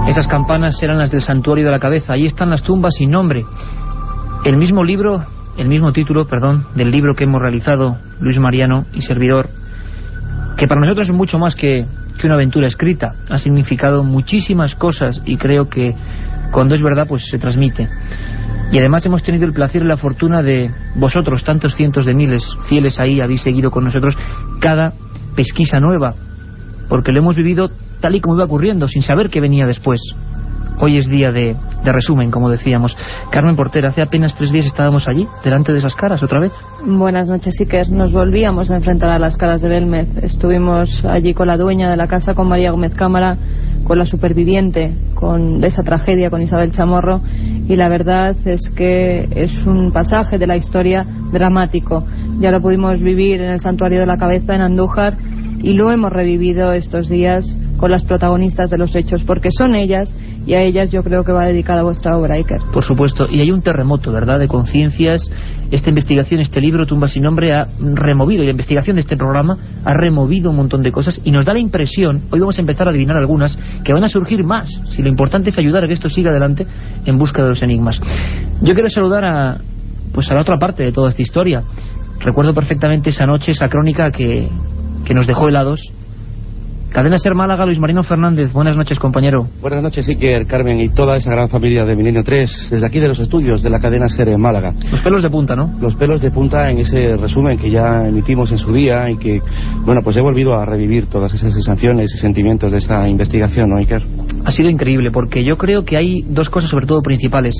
Esas campanas eran las del santuario de la Cabeza. Ahí están las tumbas sin nombre. El mismo título, del libro que hemos realizado Luis Mariano y servidor, que para nosotros es mucho más que una aventura escrita. Ha significado muchísimas cosas y creo que cuando es verdad pues se transmite. Y además hemos tenido el placer y la fortuna de vosotros, tantos cientos de miles fieles ahí, habéis seguido con nosotros cada pesquisa nueva, porque lo hemos vivido tal y como iba ocurriendo, sin saber qué venía después. Hoy es día de resumen, como decíamos. Carmen Porter, hace apenas 3 días estábamos allí, delante de esas caras, otra vez. Buenas noches, Iker. Nos volvíamos a enfrentar a las caras de Belmez. Estuvimos allí con la dueña de la casa, con María Gómez Cámara, con la superviviente de esa tragedia con Isabel Chamorro, y la verdad es que es un pasaje de la historia dramático. Ya lo pudimos vivir en el Santuario de la Cabeza en Andújar y lo hemos revivido estos días con las protagonistas de los hechos, porque son ellas, y a ellas yo creo que va dedicada vuestra obra, Iker. Por supuesto, y hay un terremoto, ¿verdad?, de conciencias. Esta investigación, este libro, Tumba sin nombre, ha removido, y la investigación de este programa ha removido un montón de cosas, y nos da la impresión, hoy vamos a empezar a adivinar algunas, que van a surgir más, si lo importante es ayudar a que esto siga adelante en busca de los enigmas. Yo quiero saludar a la otra parte de toda esta historia. Recuerdo perfectamente esa noche, esa crónica que nos dejó helados. Cadena SER Málaga, Luis Marino Fernández. Buenas noches, compañero. Buenas noches, Iker, Carmen y toda esa gran familia de Milenio 3, desde aquí de los estudios de la cadena SER en Málaga. Los pelos de punta, ¿no? Los pelos de punta en ese resumen que ya emitimos en su día y que, bueno, pues he volvido a revivir todas esas sensaciones y sentimientos de esa investigación, ¿no, Iker? Ha sido increíble, porque yo creo que hay dos cosas sobre todo principales,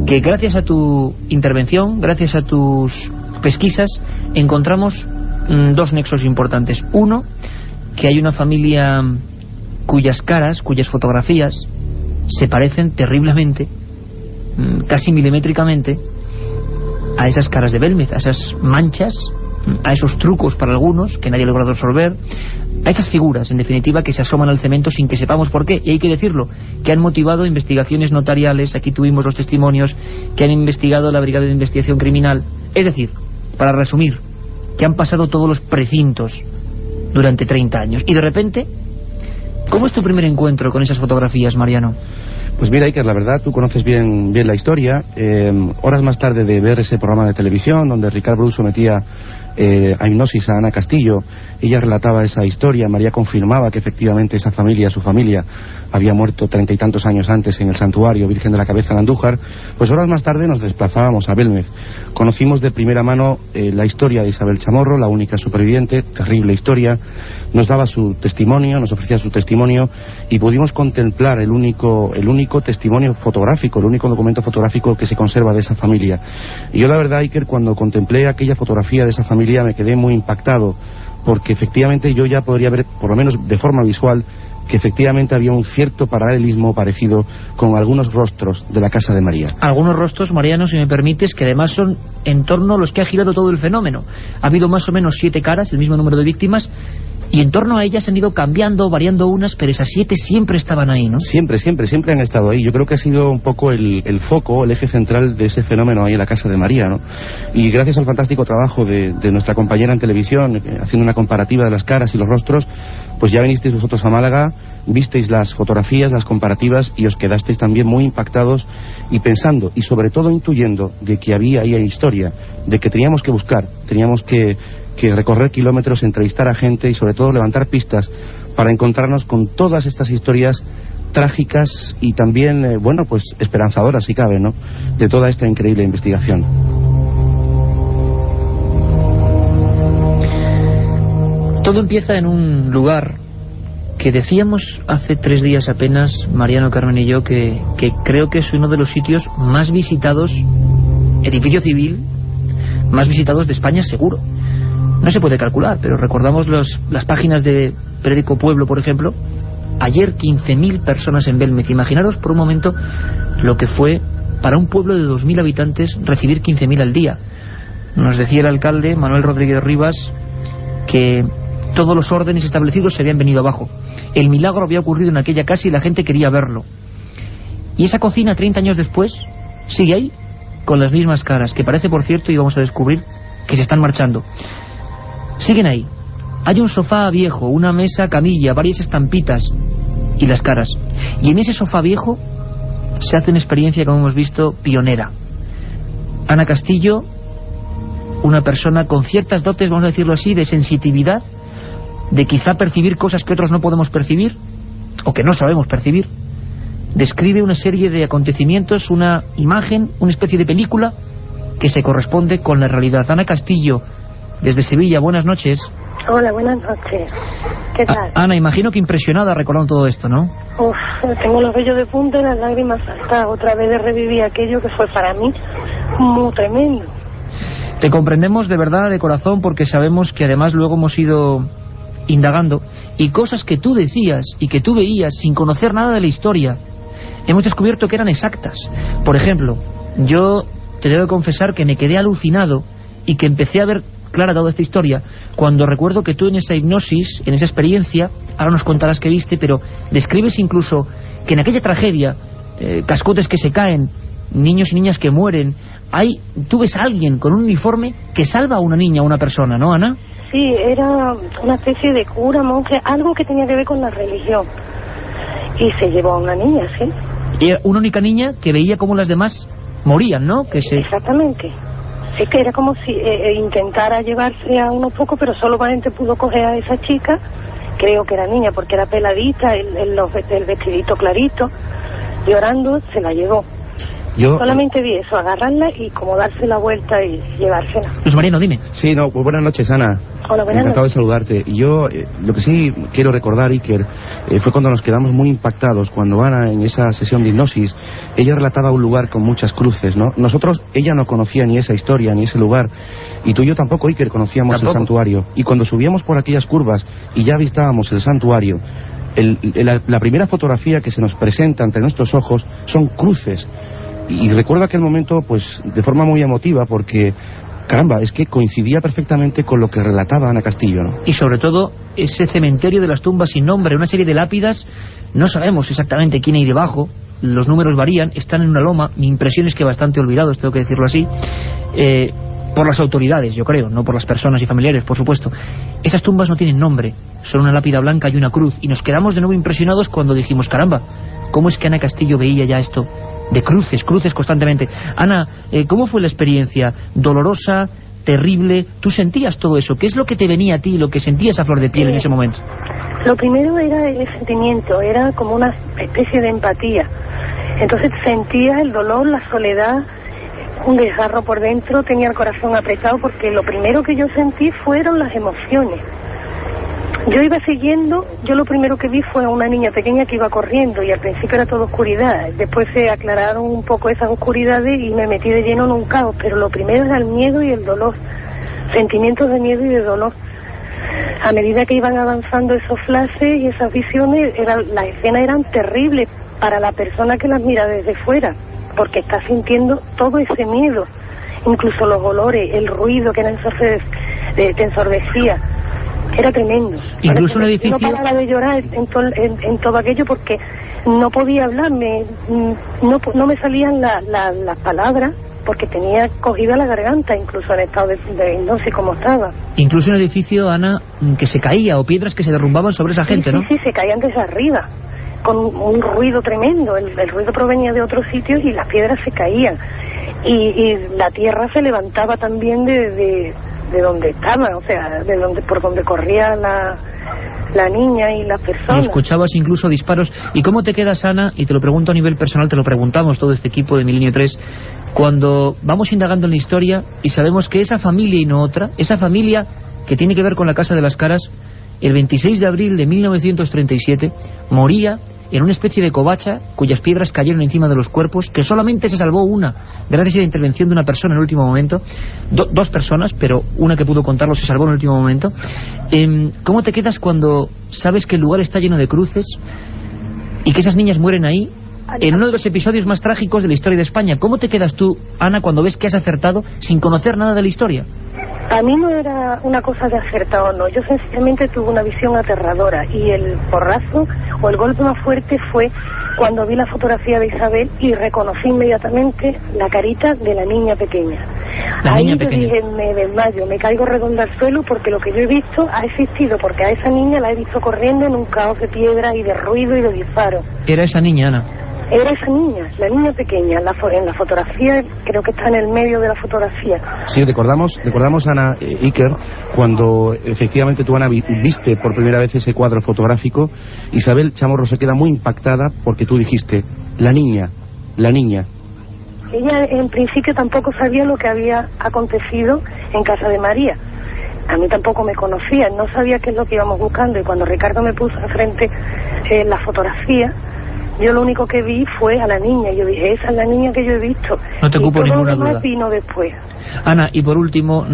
que gracias a tu intervención, gracias a tus pesquisas, encontramos dos nexos importantes. Uno, que hay una familia cuyas caras, cuyas fotografías se parecen terriblemente, casi milimétricamente, a esas caras de Belmez, a esas manchas, a esos trucos para algunos que nadie ha logrado resolver, a esas figuras, en definitiva, que se asoman al cemento sin que sepamos por qué, y hay que decirlo, que han motivado investigaciones notariales. Aquí tuvimos los testimonios que han investigado la Brigada de Investigación Criminal. Es decir, para resumir, que han pasado todos los precintos durante 30 años. Y de repente, ¿cómo es tu primer encuentro con esas fotografías, Mariano? Pues mira, Iker, la verdad, tú conoces bien la historia. Horas más tarde de ver ese programa de televisión donde Ricard Bru sometía a hipnosis a Ana Castillo, ella relataba esa historia. María confirmaba que efectivamente esa familia, su familia, había muerto 30 y tantos años antes en el Santuario Virgen de la Cabeza de Andújar. Pues horas más tarde nos desplazábamos a Belmez. Conocimos de primera mano la historia de Isabel Chamorro, la única superviviente, terrible historia. Nos daba su testimonio, nos ofrecía su testimonio, y pudimos contemplar el único testimonio fotográfico, el único documento fotográfico que se conserva de esa familia. Y yo la verdad, Iker, cuando contemplé aquella fotografía de esa familia me quedé muy impactado, porque efectivamente yo ya podría ver, por lo menos de forma visual, que efectivamente había un cierto paralelismo parecido con algunos rostros de la casa de María. Algunos rostros, Mariano, si me permites, que además son en torno a los que ha girado todo el fenómeno. Ha habido más o menos 7 caras, el mismo número de víctimas, y en torno a ellas han ido cambiando, variando unas, pero esas 7 siempre estaban ahí, ¿no? Siempre han estado ahí. Yo creo que ha sido un poco el foco, el eje central de ese fenómeno ahí en la casa de María, ¿no? Y gracias al fantástico trabajo de nuestra compañera en televisión, haciendo una comparativa de las caras y los rostros, pues ya vinisteis vosotros a Málaga, visteis las fotografías, las comparativas, y os quedasteis también muy impactados y pensando, y sobre todo intuyendo, de que había ahí historia, de que teníamos que buscar, teníamos que recorrer kilómetros, entrevistar a gente y sobre todo levantar pistas para encontrarnos con todas estas historias trágicas y también, bueno, pues esperanzadoras, si cabe, ¿no?, de toda esta increíble investigación. Todo empieza en un lugar que decíamos hace 3 días apenas, Mariano, Carmen y yo, que creo que es uno de los sitios más visitados, edificio civil, más visitados de España, seguro. No se puede calcular, pero recordamos las páginas de periódico Pueblo, por ejemplo. Ayer 15.000 personas en Belmez. Imaginaros por un momento lo que fue para un pueblo de 2.000 habitantes recibir 15.000 al día. Nos decía el alcalde, Manuel Rodríguez Rivas, que todos los órdenes establecidos se habían venido abajo. El milagro había ocurrido en aquella casa y la gente quería verlo. Y esa cocina, 30 años después, sigue ahí, con las mismas caras, que parece, por cierto, y vamos a descubrir, que se están marchando. Siguen ahí. Hay un sofá viejo, una mesa, camilla, varias estampitas y las caras. Y en ese sofá viejo se hace una experiencia, como hemos visto, pionera. Ana Castillo, una persona con ciertas dotes, vamos a decirlo así, de sensitividad, de quizá percibir cosas que otros no podemos percibir, o que no sabemos percibir, describe una serie de acontecimientos, una imagen, una especie de película que se corresponde con la realidad. Ana Castillo, desde Sevilla, buenas noches. Hola, buenas noches. ¿Qué tal? Ana, imagino que impresionada recordando todo esto, ¿no? Uf, tengo los vellos de punta y las lágrimas saltadas. Otra vez de revivir aquello que fue para mí muy tremendo. Te comprendemos de verdad, de corazón, porque sabemos que además luego hemos ido indagando, y cosas que tú decías y que tú veías sin conocer nada de la historia, hemos descubierto que eran exactas. Por ejemplo, yo te debo confesar que me quedé alucinado y que empecé a ver clara toda esta historia cuando recuerdo que tú en esa hipnosis, en esa experiencia, ahora nos contarás qué viste, pero describes incluso que en aquella tragedia, cascotes que se caen, niños y niñas que mueren, tú ves a alguien con un uniforme que salva a una niña, a una persona, ¿no, Ana? Sí, era una especie de cura, monje, algo que tenía que ver con la religión. Y se llevó a una niña, sí. Y era una única niña que veía cómo las demás morían, ¿no? Exactamente. Es que era como si intentara llevarse a unos pocos, pero solamente pudo coger a esa chica, creo que era niña, porque era peladita, el vestidito clarito, llorando, se la llevó. Solamente vi eso, agarrarla y como darse la vuelta y llevársela. Luis Mariano, dime. Sí, no, pues buenas noches, Ana. Hola, buenas Encantado noches. de saludarte. Y yo, lo que sí quiero recordar, Iker, fue cuando nos quedamos muy impactados, cuando Ana, en esa sesión de hipnosis, ella relataba un lugar con muchas cruces, ¿no? Nosotros, ella no conocía ni esa historia, ni ese lugar, y tú y yo tampoco, Iker, conocíamos el santuario. Y cuando subíamos por aquellas curvas y ya avistábamos el santuario, la primera fotografía que se nos presenta ante nuestros ojos son cruces. Y recuerdo aquel momento, pues, de forma muy emotiva, porque, caramba, es que coincidía perfectamente con lo que relataba Ana Castillo, ¿no? Y sobre todo, ese cementerio de las tumbas sin nombre, una serie de lápidas, no sabemos exactamente quién hay debajo, los números varían, están en una loma, mi impresión es que bastante olvidados, tengo que decirlo así, por las autoridades, yo creo, no por las personas y familiares, por supuesto. Esas tumbas no tienen nombre, son una lápida blanca y una cruz, y nos quedamos de nuevo impresionados cuando dijimos, caramba, ¿cómo es que Ana Castillo veía ya esto? De cruces constantemente. Ana, ¿cómo fue la experiencia? ¿Dolorosa? ¿Terrible? ¿Tú sentías todo eso? ¿Qué es lo que te venía a ti, lo que sentías a flor de piel en ese momento? Lo primero era el sentimiento, era como una especie de empatía. Entonces sentía el dolor, la soledad, un desgarro por dentro, tenía el corazón apretado, porque lo primero que yo sentí fueron las emociones. Yo iba siguiendo, yo lo primero que vi fue a una niña pequeña que iba corriendo y al principio era toda oscuridad. Después se aclararon un poco esas oscuridades y me metí de lleno en un caos, pero lo primero era el miedo y el dolor, sentimientos de miedo y de dolor. A medida que iban avanzando esos flashes y esas visiones, las escenas eran terribles para la persona que las mira desde fuera, porque está sintiendo todo ese miedo, incluso los olores, el ruido que te ensordecía. Era tremendo. Incluso un edificio... No paraba de llorar en todo aquello porque no podía hablar, no me salían las palabras porque tenía cogida la garganta, incluso en estado de hipnosis como estaba. Incluso un edificio, Ana, que se caía, o piedras que se derrumbaban sobre esa gente, ¿no? Sí, se caían desde arriba, con un ruido tremendo. El ruido provenía de otros sitios y las piedras se caían. Y la tierra se levantaba también de donde estaban, o sea, por donde corría la niña y las personas. Y escuchabas incluso disparos. ¿Y cómo te quedas, Ana? Y te lo pregunto a nivel personal, te lo preguntamos todo este equipo de Milenio 3, cuando vamos indagando en la historia y sabemos que esa familia y no otra, esa familia que tiene que ver con la Casa de las Caras, el 26 de abril de 1937 moría en una especie de covacha cuyas piedras cayeron encima de los cuerpos, que solamente se salvó una, gracias a la intervención de una persona en el último momento, dos personas, pero una que pudo contarlo se salvó en el último momento. ¿Cómo te quedas cuando sabes que el lugar está lleno de cruces y que esas niñas mueren ahí, en uno de los episodios más trágicos de la historia de España? ¿Cómo te quedas tú, Ana, cuando ves que has acertado sin conocer nada de la historia? A mí no era una cosa de acertado o no, yo sencillamente tuve una visión aterradora y el porrazo o el golpe más fuerte fue cuando vi la fotografía de Isabel y reconocí inmediatamente la carita de la niña pequeña. Ahí yo dije, me desmayo, me caigo redonda al suelo porque lo que yo he visto ha existido, porque a esa niña la he visto corriendo en un caos de piedras y de ruido y de disparos. Era esa niña, Ana. Era esa niña, la niña pequeña, en la fotografía, creo que está en el medio de la fotografía. Sí, recordamos Ana, Iker, cuando efectivamente tú, Ana, viste por primera vez ese cuadro fotográfico. Isabel Chamorro se queda muy impactada porque tú dijiste, la niña. Ella en principio tampoco sabía lo que había acontecido en casa de María. A mí tampoco me conocía, no sabía qué es lo que íbamos buscando, y cuando Ricardo me puso enfrente la fotografía, Yo lo único que vi fue a la niña. Yo dije, esa es la niña que yo he visto. No te cupo ninguna duda. Vino después. Ana, y por último,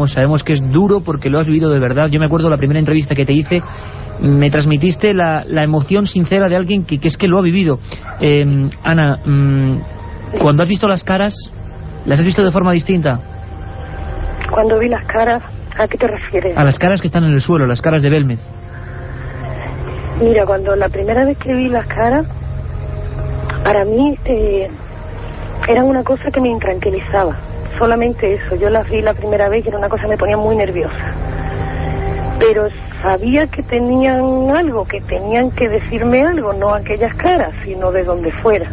sabemos que es duro porque lo has vivido de verdad. Yo me acuerdo la primera entrevista que te hice, me transmitiste la emoción sincera de alguien que es que lo ha vivido. Ana, cuando has visto las caras, ¿las has visto de forma distinta? Cuando vi las caras, ¿a qué te refieres? A las caras que están en el suelo, las caras de Belmez. Mira, cuando la primera vez que vi las caras, para mí era una cosa que me intranquilizaba. Solamente eso. Yo las vi la primera vez y era una cosa que me ponía muy nerviosa. Pero sabía que tenían algo, que tenían que decirme algo, no aquellas caras, sino de donde fuera.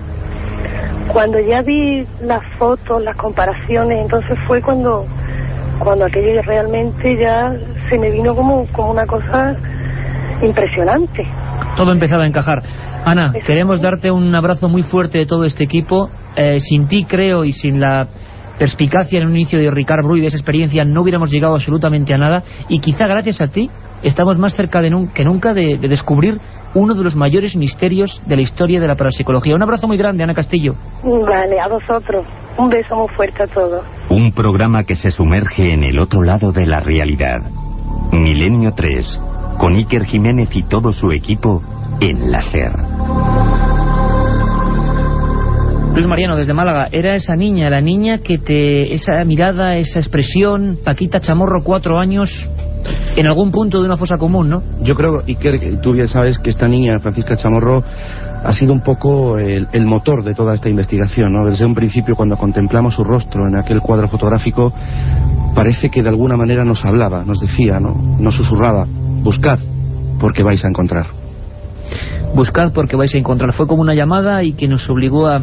Cuando ya vi las fotos, las comparaciones, entonces fue cuando aquello realmente ya se me vino como una cosa impresionante. Todo empezaba a encajar. Ana, queremos darte un abrazo muy fuerte de todo este equipo. Sin ti, creo, y sin la perspicacia en un inicio de Ricard Bru y de esa experiencia, no hubiéramos llegado absolutamente a nada. Y quizá gracias a ti estamos más cerca que nunca de descubrir uno de los mayores misterios de la historia de la parapsicología. Un abrazo muy grande, Ana Castillo. Vale, a vosotros. Un beso muy fuerte a todos. Un programa que se sumerge en el otro lado de la realidad. Milenio 3, con Iker Jiménez y todo su equipo en la SER. Luis Mariano, desde Málaga, era esa niña, la niña que esa mirada, esa expresión, Paquita Chamorro, 4 años, en algún punto de una fosa común, ¿no? Yo creo, Iker, tú bien sabes que esta niña, Francisca Chamorro, ha sido un poco el motor de toda esta investigación, ¿no? Desde un principio, cuando contemplamos su rostro en aquel cuadro fotográfico, parece que de alguna manera nos hablaba, nos decía, ¿no? Nos susurraba: buscad, porque vais a encontrar. Buscad porque vais a encontrar. Fue como una llamada y que nos obligó a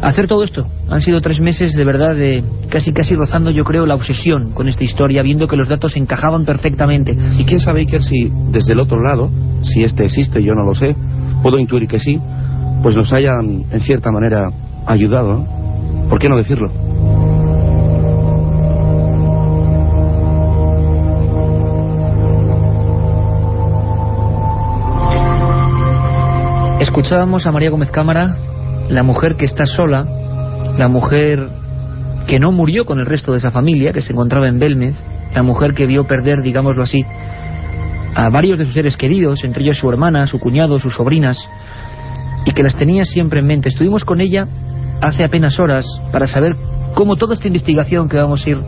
hacer todo esto. Han sido 3 meses de verdad de casi rozando, yo creo, la obsesión con esta historia, viendo que los datos encajaban perfectamente. Y quién sabe, Iker, si desde el otro lado, si este existe, yo no lo sé, puedo intuir que sí, pues nos hayan en cierta manera ayudado, ¿no? ¿Por qué no decirlo? Escuchábamos a María Gómez Cámara, la mujer que está sola, la mujer que no murió con el resto de esa familia, que se encontraba en Belmez, la mujer que vio perder, digámoslo así, a varios de sus seres queridos, entre ellos su hermana, su cuñado, sus sobrinas, y que las tenía siempre en mente. Estuvimos con ella hace apenas horas para saber cómo toda esta investigación que vamos a ir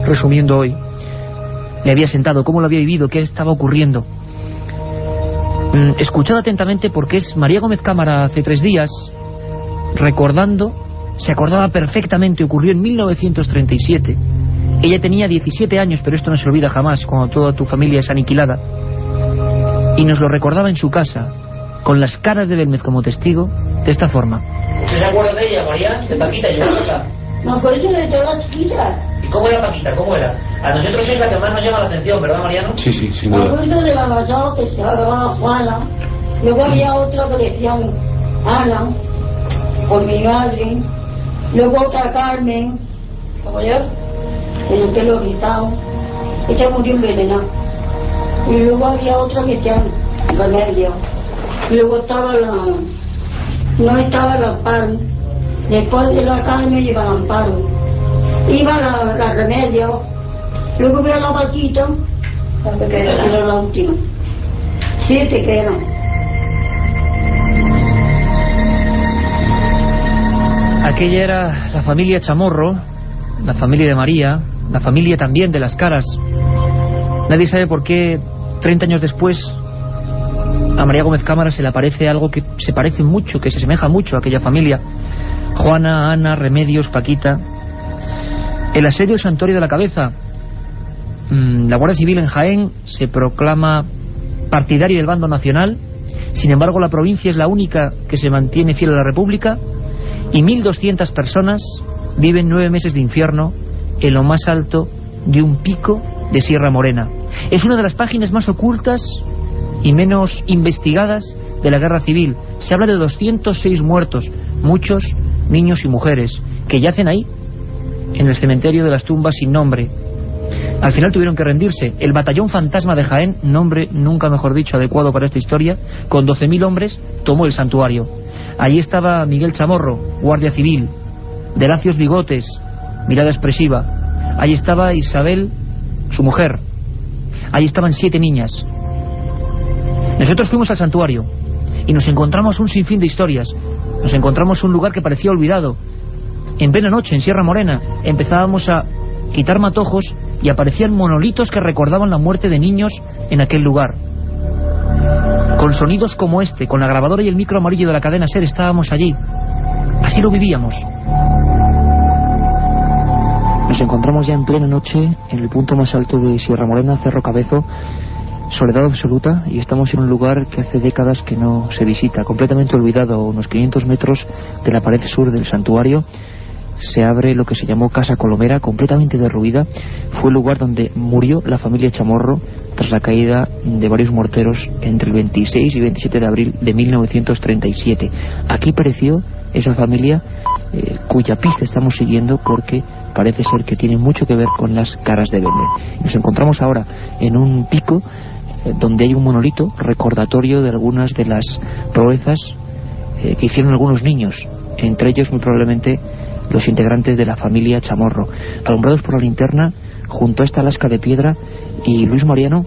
resumiendo hoy le había sentado, cómo lo había vivido, qué estaba ocurriendo. Escuchad atentamente, porque es María Gómez Cámara hace 3 días, recordando, se acordaba perfectamente, ocurrió en 1937. Ella tenía 17 años, pero esto no se olvida jamás, cuando toda tu familia es aniquilada. Y nos lo recordaba en su casa, con las caras de Belmez como testigo, de esta forma. ¿Usted se acuerda de ella, María? De Paquita, yo me acuerdo de todas las chiquitas. ¿Y cómo era Paquita? ¿Cómo era? A nosotros es la que más nos llama la atención, ¿verdad, Mariano? Sí, sin duda. duda. Me acuerdo de la mayor que se llamaba Juana. Luego había otra que decían Ana, por mi madre. Luego otra Carmen, como yo, en el pelo rizado. Ella murió envenenada. Y luego había otra que decían Remedio. Y luego estaba no estaba el Amparo. Después de la Carmen iba el Amparo. Iba la Remedio. Luego veo la Paquita, que era la última. 7 que eran. Aquella era la familia Chamorro, la familia de María, la familia también de las caras. Nadie sabe por qué 30 años después a María Gómez Cámara se le aparece algo que se parece mucho, que se asemeja mucho a aquella familia. Juana, Ana, Remedios, Paquita. El asedio del Santuario de la Cabeza. La Guardia Civil en Jaén se proclama partidaria del bando nacional. Sin embargo, la provincia es la única que se mantiene fiel a la República. Y 1.200 personas viven 9 meses de infierno en lo más alto de un pico de Sierra Morena. Es una de las páginas más ocultas y menos investigadas de la guerra civil. Se habla de 206 muertos, muchos niños y mujeres, que yacen ahí, en el cementerio de las tumbas sin nombre. Al final tuvieron que rendirse. El batallón fantasma de Jaén, nombre nunca mejor dicho adecuado para esta historia, con 12.000 hombres, tomó el santuario. Allí estaba Miguel Chamorro, guardia civil, de lacios bigotes, mirada expresiva. Allí estaba Isabel, su mujer. Allí estaban 7 niñas. Nosotros fuimos al santuario y nos encontramos un sinfín de historias. Nos encontramos un lugar que parecía olvidado. En plena noche, en Sierra Morena, empezábamos a quitar matojos y aparecían monolitos que recordaban la muerte de niños en aquel lugar. Con sonidos como este, con la grabadora y el micro amarillo de la cadena SER, estábamos allí. Así lo vivíamos. Nos encontramos ya en plena noche en el punto más alto de Sierra Morena, Cerro Cabezo, soledad absoluta, y estamos en un lugar que hace décadas que no se visita, completamente olvidado. A unos 500 metros de la pared sur del santuario se abre lo que se llamó Casa Colomera, completamente derruida. Fue el lugar donde murió la familia Chamorro tras la caída de varios morteros entre el 26 y 27 de abril de 1937. Aquí pereció esa familia cuya pista estamos siguiendo, porque parece ser que tiene mucho que ver con las caras de Belmez. Nos encontramos ahora en un pico donde hay un monolito recordatorio de algunas de las proezas que hicieron algunos niños, entre ellos muy probablemente los integrantes de la familia Chamorro, alumbrados por la linterna junto a esta lasca de piedra. Y Luis Mariano,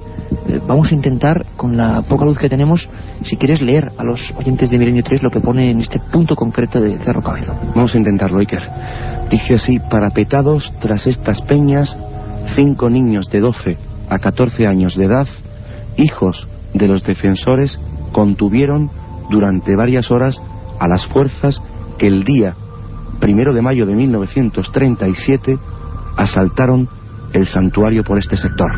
vamos a intentar, con la poca luz que tenemos, si quieres leer a los oyentes de Milenio 3 lo que pone en este punto concreto de Cerro Cabezo. Vamos a intentarlo, Iker. Dice así: parapetados tras estas peñas, 5 niños de 12 a 14 años de edad, hijos de los defensores, contuvieron durante varias horas a las fuerzas que el día 1 de mayo de 1937 asaltaron el santuario por este sector.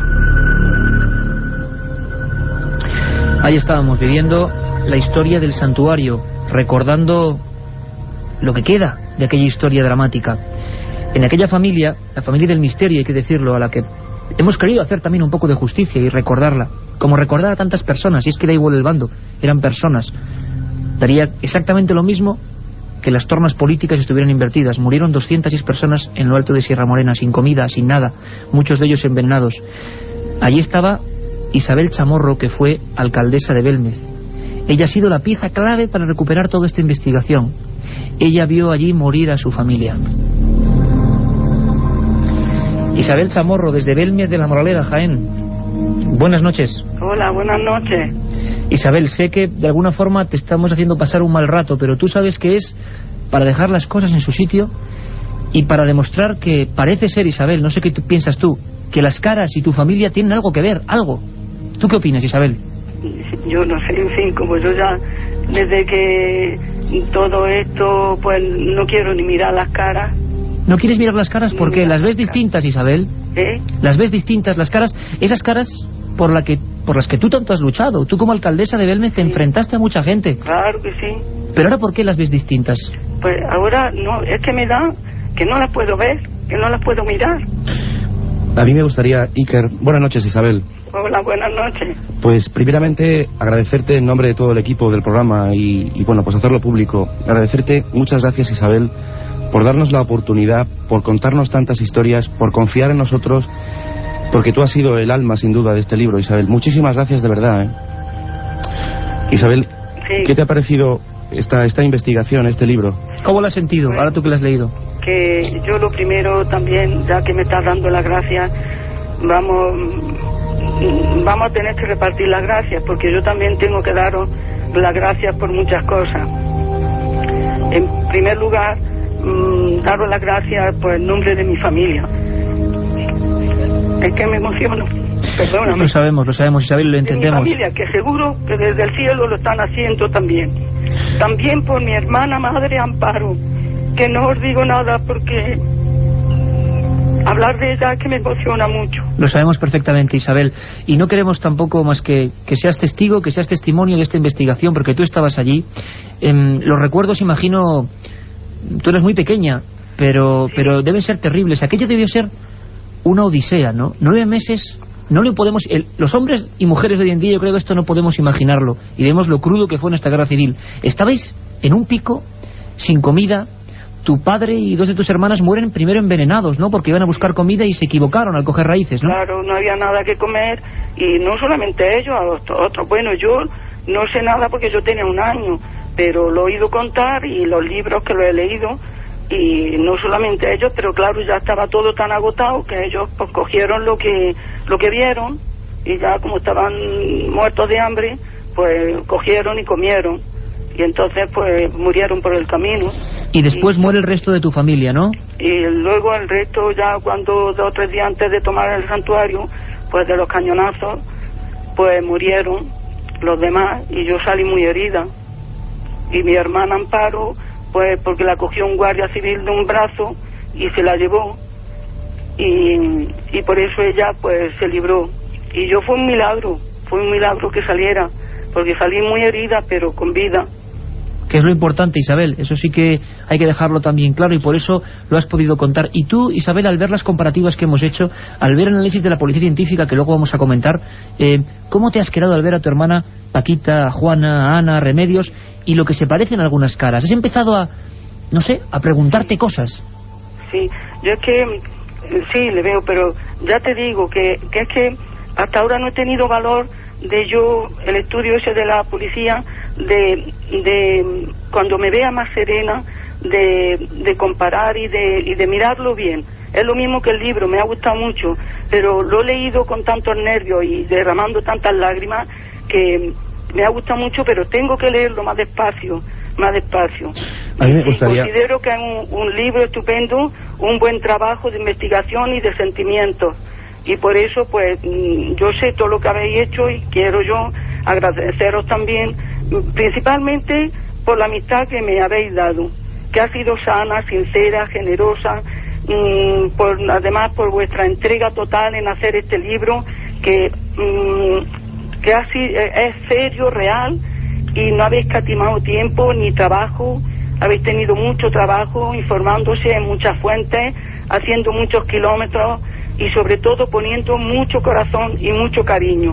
Ahí estábamos viviendo la historia del santuario, recordando lo que queda de aquella historia dramática. En aquella familia, la familia del misterio, hay que decirlo, a la que hemos querido hacer también un poco de justicia y recordarla, como recordar a tantas personas, y es que da igual el bando, eran personas. Daría exactamente lo mismo que las tornas políticas estuvieran invertidas. Murieron 206 personas en lo alto de Sierra Morena, sin comida, sin nada, muchos de ellos envenenados. Allí estaba Isabel Chamorro, que fue alcaldesa de Belmez. Ella ha sido la pieza clave para recuperar toda esta investigación. Ella vio allí morir a su familia. Isabel Chamorro, desde Belmez de la Moraleda, Jaén. Buenas noches. Hola, buenas noches. Isabel, sé que de alguna forma te estamos haciendo pasar un mal rato, pero tú sabes que es para dejar las cosas en su sitio y para demostrar que parece ser, Isabel, no sé qué piensas tú, que las caras y tu familia tienen algo que ver, algo. ¿Tú qué opinas, Isabel? Yo no sé, en fin, como yo ya, desde que todo esto, pues no quiero ni mirar las caras. ¿No quieres mirar las caras? Porque las ves distintas, Isabel. Las ves distintas, las caras, esas caras por las que tú tanto has luchado. Tú como alcaldesa de Belmez te enfrentaste a mucha gente. Claro que sí. Pero ahora, ¿por qué las ves distintas? Pues ahora no, es que me da que no las puedo ver, que no las puedo mirar. A mí me gustaría, Iker... Buenas noches, Isabel. Hola, buenas noches. Pues primeramente agradecerte en nombre de todo el equipo del programa y bueno, pues hacerlo público. Agradecerte, muchas gracias, Isabel, por darnos la oportunidad, por contarnos tantas historias, por confiar en nosotros, porque tú has sido el alma, sin duda, de este libro, Isabel. Muchísimas gracias, de verdad, Isabel, sí. ¿Qué te ha parecido esta investigación, este libro? ¿Cómo lo has sentido, ahora tú que lo has leído? Que yo lo primero también, ya que me estás dando las gracias, vamos a tener que repartir las gracias, porque yo también tengo que daros las gracias por muchas cosas. En primer lugar, daros las gracias por el nombre de mi familia. Es que me emociono. Perdóname. Lo sabemos, Isabel, lo entendemos. Mi familia, que seguro que desde el cielo lo están haciendo también. También por mi hermana madre Amparo, que no os digo nada porque hablar de ella que me emociona mucho. Lo sabemos perfectamente, Isabel, y no queremos tampoco más que seas testigo, que seas testimonio de esta investigación, porque tú estabas allí. Los recuerdos, imagino, tú eres muy pequeña, pero deben ser terribles. Aquello debió ser una odisea, ¿no? 9 meses, no le podemos... los hombres y mujeres de hoy en día, yo creo que esto no podemos imaginarlo, y vemos lo crudo que fue nuestra guerra civil. Estabais en un pico, sin comida. Tu padre y 2 de tus hermanas mueren primero envenenados, ¿no? Porque iban a buscar comida y se equivocaron al coger raíces, ¿no? Claro, no había nada que comer, y no solamente ellos, a otros. Bueno, yo no sé nada porque yo tenía 1 año, pero lo he oído contar y los libros que lo he leído, y no solamente ellos, pero claro, ya estaba todo tan agotado que ellos pues cogieron lo que vieron, y ya como estaban muertos de hambre, pues cogieron y comieron, y entonces pues murieron por el camino. Y después muere el resto de tu familia, ¿no? Y luego el resto, ya cuando 2 o 3 días antes de tomar el santuario, pues de los cañonazos, pues murieron los demás, y yo salí muy herida. Y mi hermana Amparo, pues porque la cogió un guardia civil de un brazo y se la llevó, y por eso ella pues se libró. Y yo fue un milagro que saliera, porque salí muy herida pero con vida. Que es lo importante, Isabel, eso sí que hay que dejarlo también claro, y por eso lo has podido contar. Y tú, Isabel, al ver las comparativas que hemos hecho, al ver el análisis de la policía científica que luego vamos a comentar, ¿cómo te has quedado al ver a tu hermana Paquita, a Juana, a Ana, a Remedios, y lo que se parecen algunas caras? ¿Has empezado a, no sé, a preguntarte cosas? Sí, yo es que, sí, le veo, pero ya te digo que es que hasta ahora no he tenido valor de yo, el estudio ese de la policía, de cuando me vea más serena, de comparar y de mirarlo bien. Es lo mismo que el libro, me ha gustado mucho, pero lo he leído con tantos nervios y derramando tantas lágrimas que me ha gustado mucho, pero tengo que leerlo más despacio. A mí me gustaría... Considero que es un libro estupendo, un buen trabajo de investigación y de sentimientos. Y por eso, pues, yo sé todo lo que habéis hecho y quiero yo agradeceros también, principalmente por la amistad que me habéis dado, que ha sido sana, sincera, generosa, además por vuestra entrega total en hacer este libro, que es serio, real, y no habéis escatimado tiempo ni trabajo, habéis tenido mucho trabajo informándose en muchas fuentes, haciendo muchos kilómetros, y sobre todo poniendo mucho corazón y mucho cariño.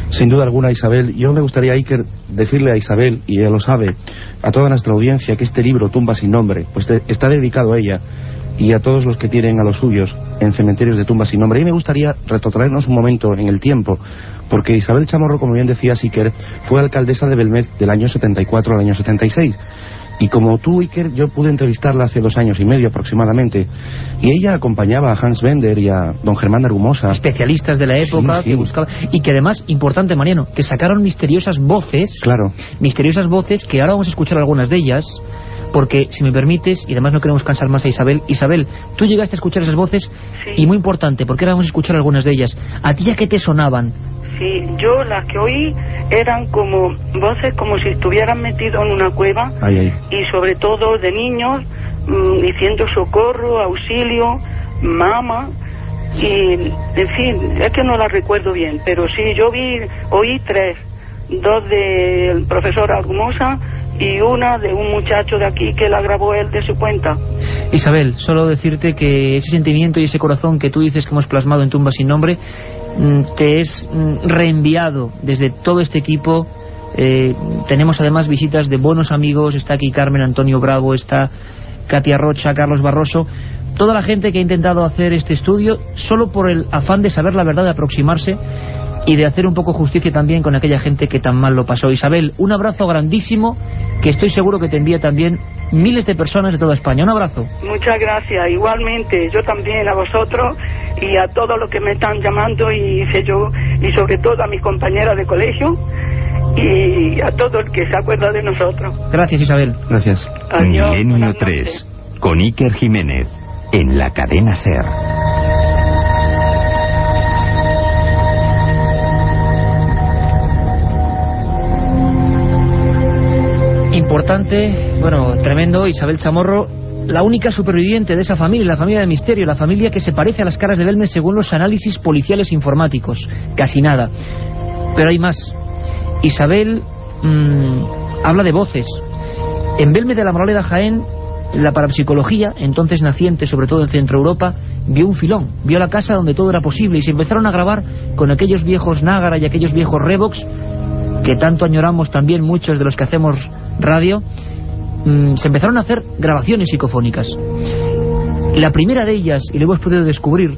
Sin duda alguna, Isabel. Yo me gustaría, Iker, decirle a Isabel, y ella lo sabe, a toda nuestra audiencia, que este libro, Tumba sin nombre, pues está dedicado a ella y a todos los que tienen a los suyos en cementerios de tumbas sin nombre. Y me gustaría retrotraernos un momento en el tiempo, porque Isabel Chamorro, como bien decía Iker, fue alcaldesa de Belmez del año 74 al año 76. Y como tú, Iker, yo pude entrevistarla hace 2 años y medio aproximadamente, y ella acompañaba a Hans Bender y a don Germán Argumosa, especialistas de la época, sí. Que buscaban, y que además, importante, Mariano, que sacaron misteriosas voces, claro, misteriosas voces, que ahora vamos a escuchar algunas de ellas, porque, si me permites, y además no queremos cansar más a Isabel, tú llegaste a escuchar esas voces, sí. Y muy importante, porque ahora vamos a escuchar algunas de ellas. ¿A ti a qué te sonaban? Sí, yo las que oí eran como voces como si estuvieran metidos en una cueva, y sobre todo de niños diciendo socorro, auxilio, mamá, y en fin, es que no las recuerdo bien, pero sí, yo oí 3, 2 del profesor Argumosa y una de un muchacho de aquí que la grabó él de su cuenta. Isabel, solo decirte que ese sentimiento y ese corazón que tú dices que hemos plasmado en Tumba sin nombre te es reenviado desde todo este equipo. Tenemos además visitas de buenos amigos, está aquí Carmen Antonio Bravo, está Katia Rocha, Carlos Barroso, toda la gente que ha intentado hacer este estudio solo por el afán de saber la verdad, de aproximarse y de hacer un poco justicia también con aquella gente que tan mal lo pasó. Isabel, un abrazo grandísimo, que estoy seguro que te envía también miles de personas de toda España. Un abrazo. Muchas gracias, igualmente, yo también a vosotros y a todos los que me están llamando, y sobre todo a mis compañeras de colegio y a todo el que se acuerda de nosotros. Gracias, Isabel. Gracias. Adiós. Milenio 3, con Iker Jiménez, en la cadena SER. Importante, bueno, tremendo, Isabel Chamorro, la única superviviente de esa familia, la familia de misterio, la familia que se parece a las caras de Belmez según los análisis policiales informáticos, casi nada. Pero hay más. Isabel habla de voces. En Belmez de la Moraleda, Jaén, la parapsicología, entonces naciente sobre todo en Centro Europa, vio un filón, vio la casa donde todo era posible, y se empezaron a grabar con aquellos viejos Nágara y aquellos viejos Revox que tanto añoramos también muchos de los que hacemos radio. Se empezaron a hacer grabaciones psicofónicas. La primera de ellas, y lo hemos podido descubrir,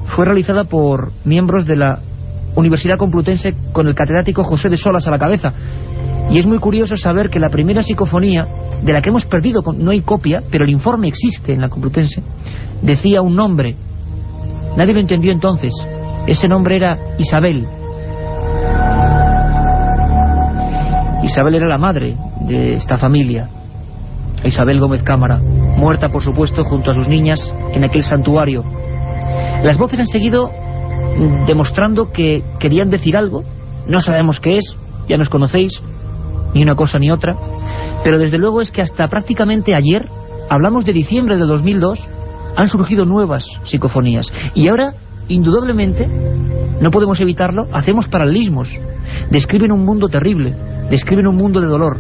fue realizada por miembros de la Universidad Complutense con el catedrático José de Solas a la cabeza. Y es muy curioso saber que la primera psicofonía, de la que hemos perdido, no hay copia, pero el informe existe en la Complutense, decía un nombre. Nadie lo entendió entonces. Ese nombre era Isabel. Isabel era la madre de esta familia, Isabel Gómez Cámara, muerta por supuesto junto a sus niñas en aquel santuario. Las voces han seguido demostrando que querían decir algo, no sabemos qué es, ya nos conocéis, ni una cosa ni otra, pero desde luego es que hasta prácticamente ayer, hablamos de diciembre de 2002, han surgido nuevas psicofonías, y ahora, indudablemente, no podemos evitarlo, hacemos paralelismos, describen un mundo terrible, describen un mundo de dolor.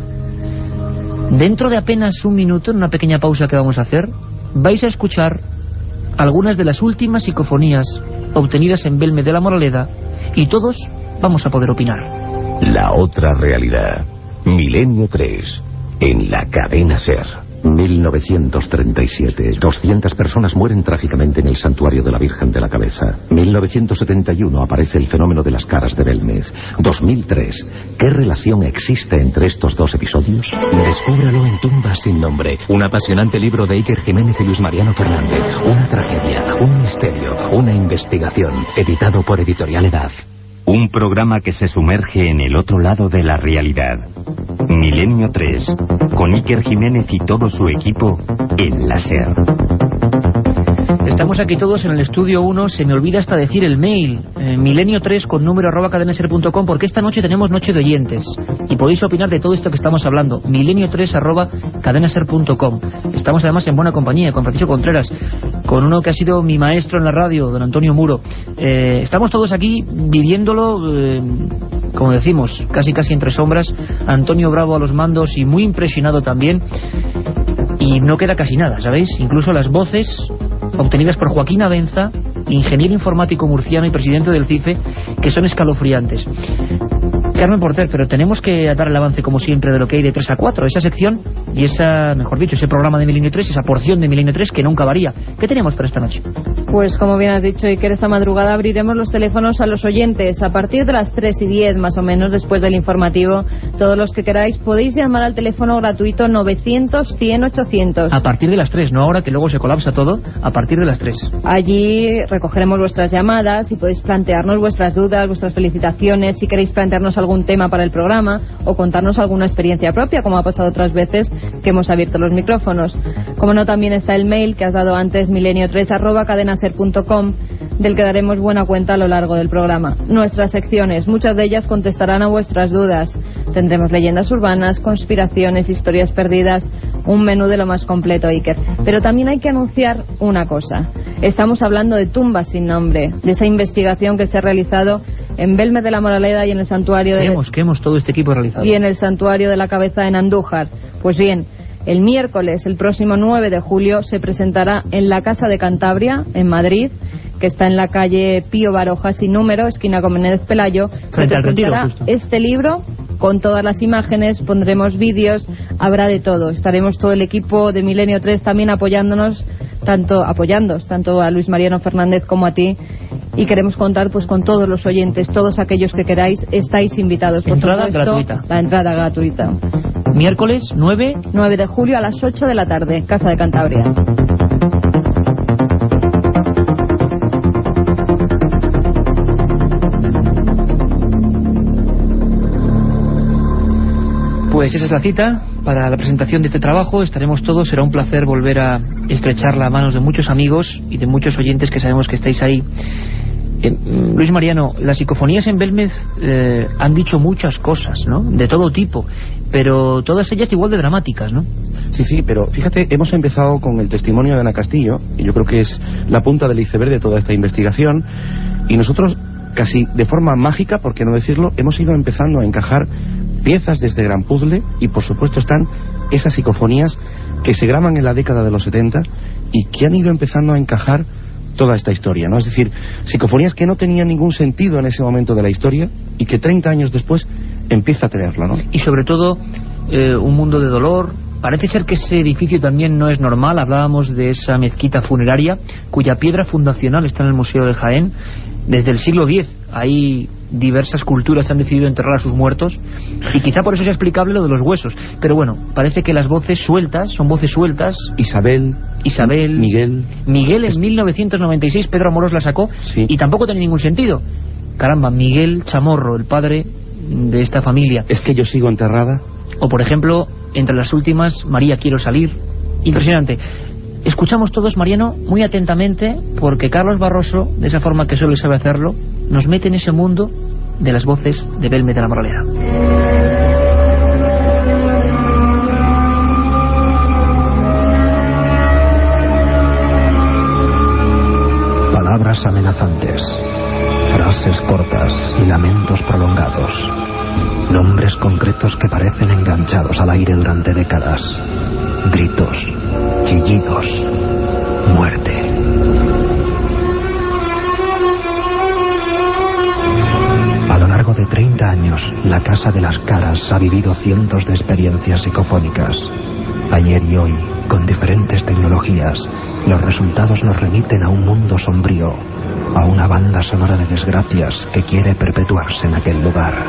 Dentro de apenas un minuto, en una pequeña pausa que vamos a hacer, vais a escuchar algunas de las últimas psicofonías obtenidas en Belmez de la Moraleda, y todos vamos a poder opinar. La otra realidad. Milenio 3. En la cadena SER. 1937. 200 personas mueren trágicamente en el santuario de la Virgen de la Cabeza. 1971 aparece el fenómeno de las caras de Belmez. 2003. ¿Qué relación existe entre estos dos episodios? Descúbralo en Tumbas sin nombre. Un apasionante libro de Iker Jiménez y Luis Mariano Fernández. Una tragedia, un misterio, una investigación. Editado por Editorial Edad. Un programa que se sumerge en el otro lado de la realidad. Milenio 3, con Iker Jiménez y todo su equipo en la SER. Estamos aquí todos en el estudio 1, se me olvida hasta decir el mail, milenio3 con número @cadenaser.com, porque esta noche tenemos noche de oyentes y podéis opinar de todo esto que estamos hablando, milenio3 @cadenaser.com. Estamos además en buena compañía con Francisco Contreras, con uno que ha sido mi maestro en la radio, don Antonio Muro. Estamos todos aquí viviéndolo, como decimos, casi entre sombras. Antonio Bravo a los mandos y muy impresionado también, y no queda casi nada, ¿sabéis? Incluso las voces obtenidas por Joaquín Abenza, ingeniero informático murciano y presidente del CIFE, que son escalofriantes. Carmen Porter, pero tenemos que dar el avance como siempre de lo que hay de 3 a 4, esa sección y ese programa de Milenio 3, esa porción de Milenio 3 que nunca varía. ¿Qué tenemos para esta noche? Pues como bien has dicho, Iker, esta madrugada abriremos los teléfonos a los oyentes a partir de las 3:10 más o menos, después del informativo. Todos los que queráis podéis llamar al teléfono gratuito 900-100-800. A partir de las 3, no ahora que luego se colapsa todo, a partir de las 3. Allí recogeremos vuestras llamadas y podéis plantearnos vuestras dudas, vuestras felicitaciones, si queréis plantearnos algún tema para el programa o contarnos alguna experiencia propia, como ha pasado otras veces que hemos abierto los micrófonos. Como no, también está el mail que has dado antes, milenio3 @cadenaser.com, del que daremos buena cuenta a lo largo del programa. Nuestras secciones, muchas de ellas contestarán a vuestras dudas. Tendremos leyendas urbanas, conspiraciones, historias perdidas, un menú de lo más completo, Iker. Pero también hay que anunciar una cosa. Estamos hablando de Tumbas sin nombre, de esa investigación que se ha realizado en Belmez de la Moraleda y en el santuario de... ¿Qué hemos todo este equipo realizado? Y en el santuario de la Cabeza en Andújar. Pues bien, el miércoles, el próximo 9 de julio, se presentará en la Casa de Cantabria, en Madrid, que está en la calle Pío Baroja sin número, esquina con Menéndez Pelayo. Se presentará este libro con todas las imágenes, pondremos vídeos, habrá de todo. Estaremos todo el equipo de Milenio 3 también apoyándonos tanto a Luis Mariano Fernández como a ti. Y queremos contar pues con todos los oyentes, todos aquellos que queráis, estáis invitados. Por entrada supuesto, gratuita. La entrada gratuita. Miércoles 9 de julio a las 8 de la tarde, Casa de Cantabria. Pues esa es la cita para la presentación de este trabajo. Estaremos todos, será un placer volver a estrechar las manos de muchos amigos y de muchos oyentes que sabemos que estáis ahí. Luis Mariano, las psicofonías en Belmez han dicho muchas cosas, ¿no? De todo tipo, pero todas ellas igual de dramáticas, ¿no? Sí, pero fíjate, hemos empezado con el testimonio de Ana Castillo, y yo creo que es la punta del iceberg de toda esta investigación, y nosotros casi de forma mágica, por qué no decirlo, hemos ido empezando a encajar piezas de este gran puzzle, y por supuesto están esas psicofonías que se graban en la década de los 70 y que han ido empezando a encajar toda esta historia, ¿no? Es decir, psicofonías que no tenían ningún sentido en ese momento de la historia y que 30 años después empieza a tenerlo, ¿no? Y sobre todo un mundo de dolor, parece ser que ese edificio también no es normal. Hablábamos de esa mezquita funeraria cuya piedra fundacional está en el Museo de Jaén desde el siglo X. Ahí diversas culturas han decidido enterrar a sus muertos y quizá por eso sea explicable lo de los huesos. Pero bueno, parece que las voces sueltas son voces sueltas. Isabel, Miguel en 1996 Pedro Amorós la sacó, sí, y tampoco tenía ningún sentido. Caramba, Miguel Chamorro, el padre de esta familia. ¿Es que yo sigo enterrada? O por ejemplo, entre las últimas, María quiero salir. Impresionante. Escuchamos todos, Mariano, muy atentamente, porque Carlos Barroso, de esa forma que suele saber hacerlo, nos mete en ese mundo de las voces de Belmez de la Moraleda. Palabras amenazantes, frases cortas y lamentos prolongados. Nombres concretos que parecen enganchados al aire durante décadas. Gritos, chillidos, muerte. A lo largo de 30 años, la Casa de las Caras ha vivido cientos de experiencias psicofónicas. Ayer y hoy, con diferentes tecnologías, los resultados nos remiten a un mundo sombrío, a una banda sonora de desgracias que quiere perpetuarse en aquel lugar.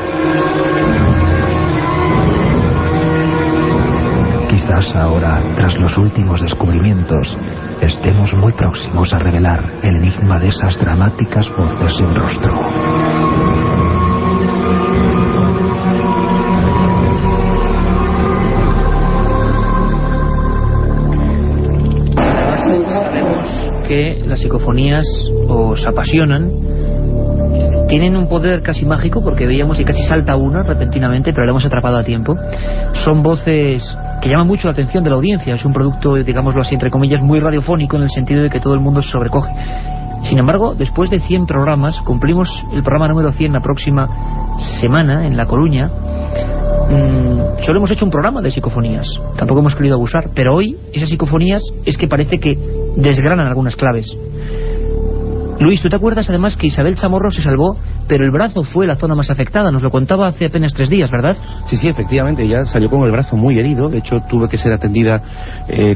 Quizás ahora, tras los últimos descubrimientos, estemos muy próximos a revelar el enigma de esas dramáticas voces sin rostro. Sabemos que las psicofonías os apasionan, tienen un poder casi mágico, porque veíamos y casi salta una repentinamente, pero la hemos atrapado a tiempo. Son voces que llaman mucho la atención de la audiencia. Es un producto, digámoslo así, entre comillas, muy radiofónico, en el sentido de que todo el mundo se sobrecoge. Sin embargo, después de 100 programas, cumplimos el programa número 100 la próxima semana en La Coruña. Solo hemos hecho un programa de psicofonías, tampoco hemos querido abusar, pero hoy esas psicofonías es que parece que desgranan algunas claves. Luis, ¿tú te acuerdas además que Isabel Chamorro se salvó, pero el brazo fue la zona más afectada? Nos lo contaba hace apenas 3 días, ¿verdad? Sí, efectivamente, ella salió con el brazo muy herido. De hecho, tuvo que ser atendida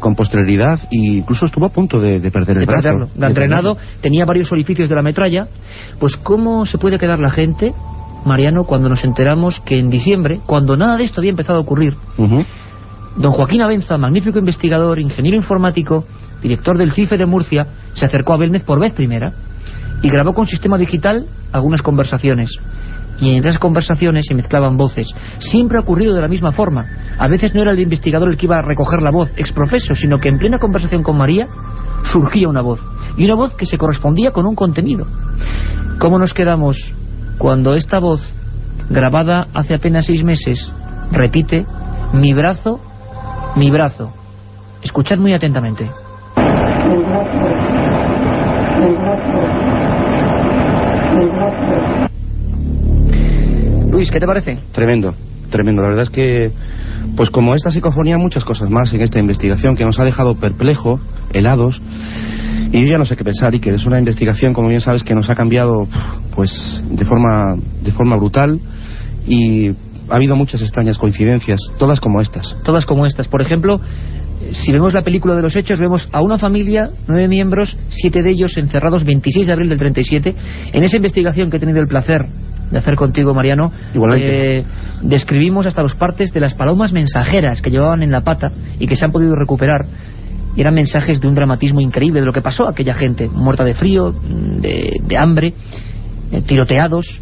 con posterioridad e incluso estuvo a punto de perder el brazo. La han drenado, tenía varios orificios de la metralla. Pues ¿cómo se puede quedar la gente, Mariano, cuando nos enteramos que en diciembre, cuando nada de esto había empezado a ocurrir, don Joaquín Abenza, magnífico investigador, ingeniero informático, director del CIFE de Murcia, se acercó a Belmez por vez primera y grabó con sistema digital algunas conversaciones. Y en esas conversaciones se mezclaban voces. Siempre ha ocurrido de la misma forma. A veces no era el investigador el que iba a recoger la voz exprofeso, sino que en plena conversación con María surgía una voz. Y una voz que se correspondía con un contenido. ¿Cómo nos quedamos cuando esta voz, grabada hace apenas 6 meses, repite: mi brazo, mi brazo? Escuchad muy atentamente. Luis, ¿qué te parece? Tremendo, tremendo. La verdad es que, pues como esta psicofonía, muchas cosas más en esta investigación que nos ha dejado perplejo, helados, y yo ya no sé qué pensar. Y que es una investigación, como bien sabes, que nos ha cambiado pues de forma brutal, y ha habido muchas extrañas coincidencias, todas como estas. Todas como estas. Por ejemplo, si vemos la película de los hechos, vemos a una familia, 9 miembros, 7 de ellos encerrados 26 de abril del 37. En esa investigación que he tenido el placer de hacer contigo, Mariano, describimos hasta los partes de las palomas mensajeras que llevaban en la pata y que se han podido recuperar. Y eran mensajes de un dramatismo increíble de lo que pasó a aquella gente, muerta de frío, de hambre, tiroteados,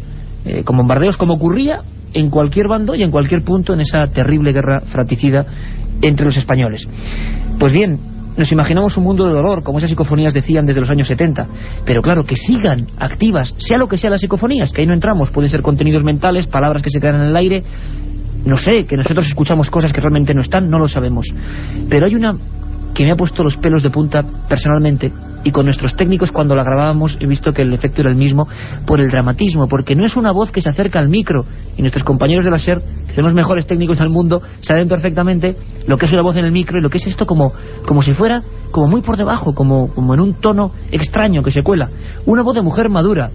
con bombardeos, como ocurría en cualquier bando y en cualquier punto en esa terrible guerra fratricida entre los españoles. Pues bien, nos imaginamos un mundo de dolor, como esas psicofonías decían desde los años 70, pero claro, que sigan activas, sea lo que sea las psicofonías, que ahí no entramos, pueden ser contenidos mentales, palabras que se quedan en el aire, no sé, que nosotros escuchamos cosas que realmente no están, no lo sabemos. Pero hay una que me ha puesto los pelos de punta personalmente, y con nuestros técnicos cuando la grabábamos he visto que el efecto era el mismo, por el dramatismo, porque no es una voz que se acerca al micro, y nuestros compañeros de la SER, que son los mejores técnicos del mundo, saben perfectamente lo que es una voz en el micro y lo que es esto, como si fuera como muy por debajo, como en un tono extraño que se cuela. Una voz de mujer madura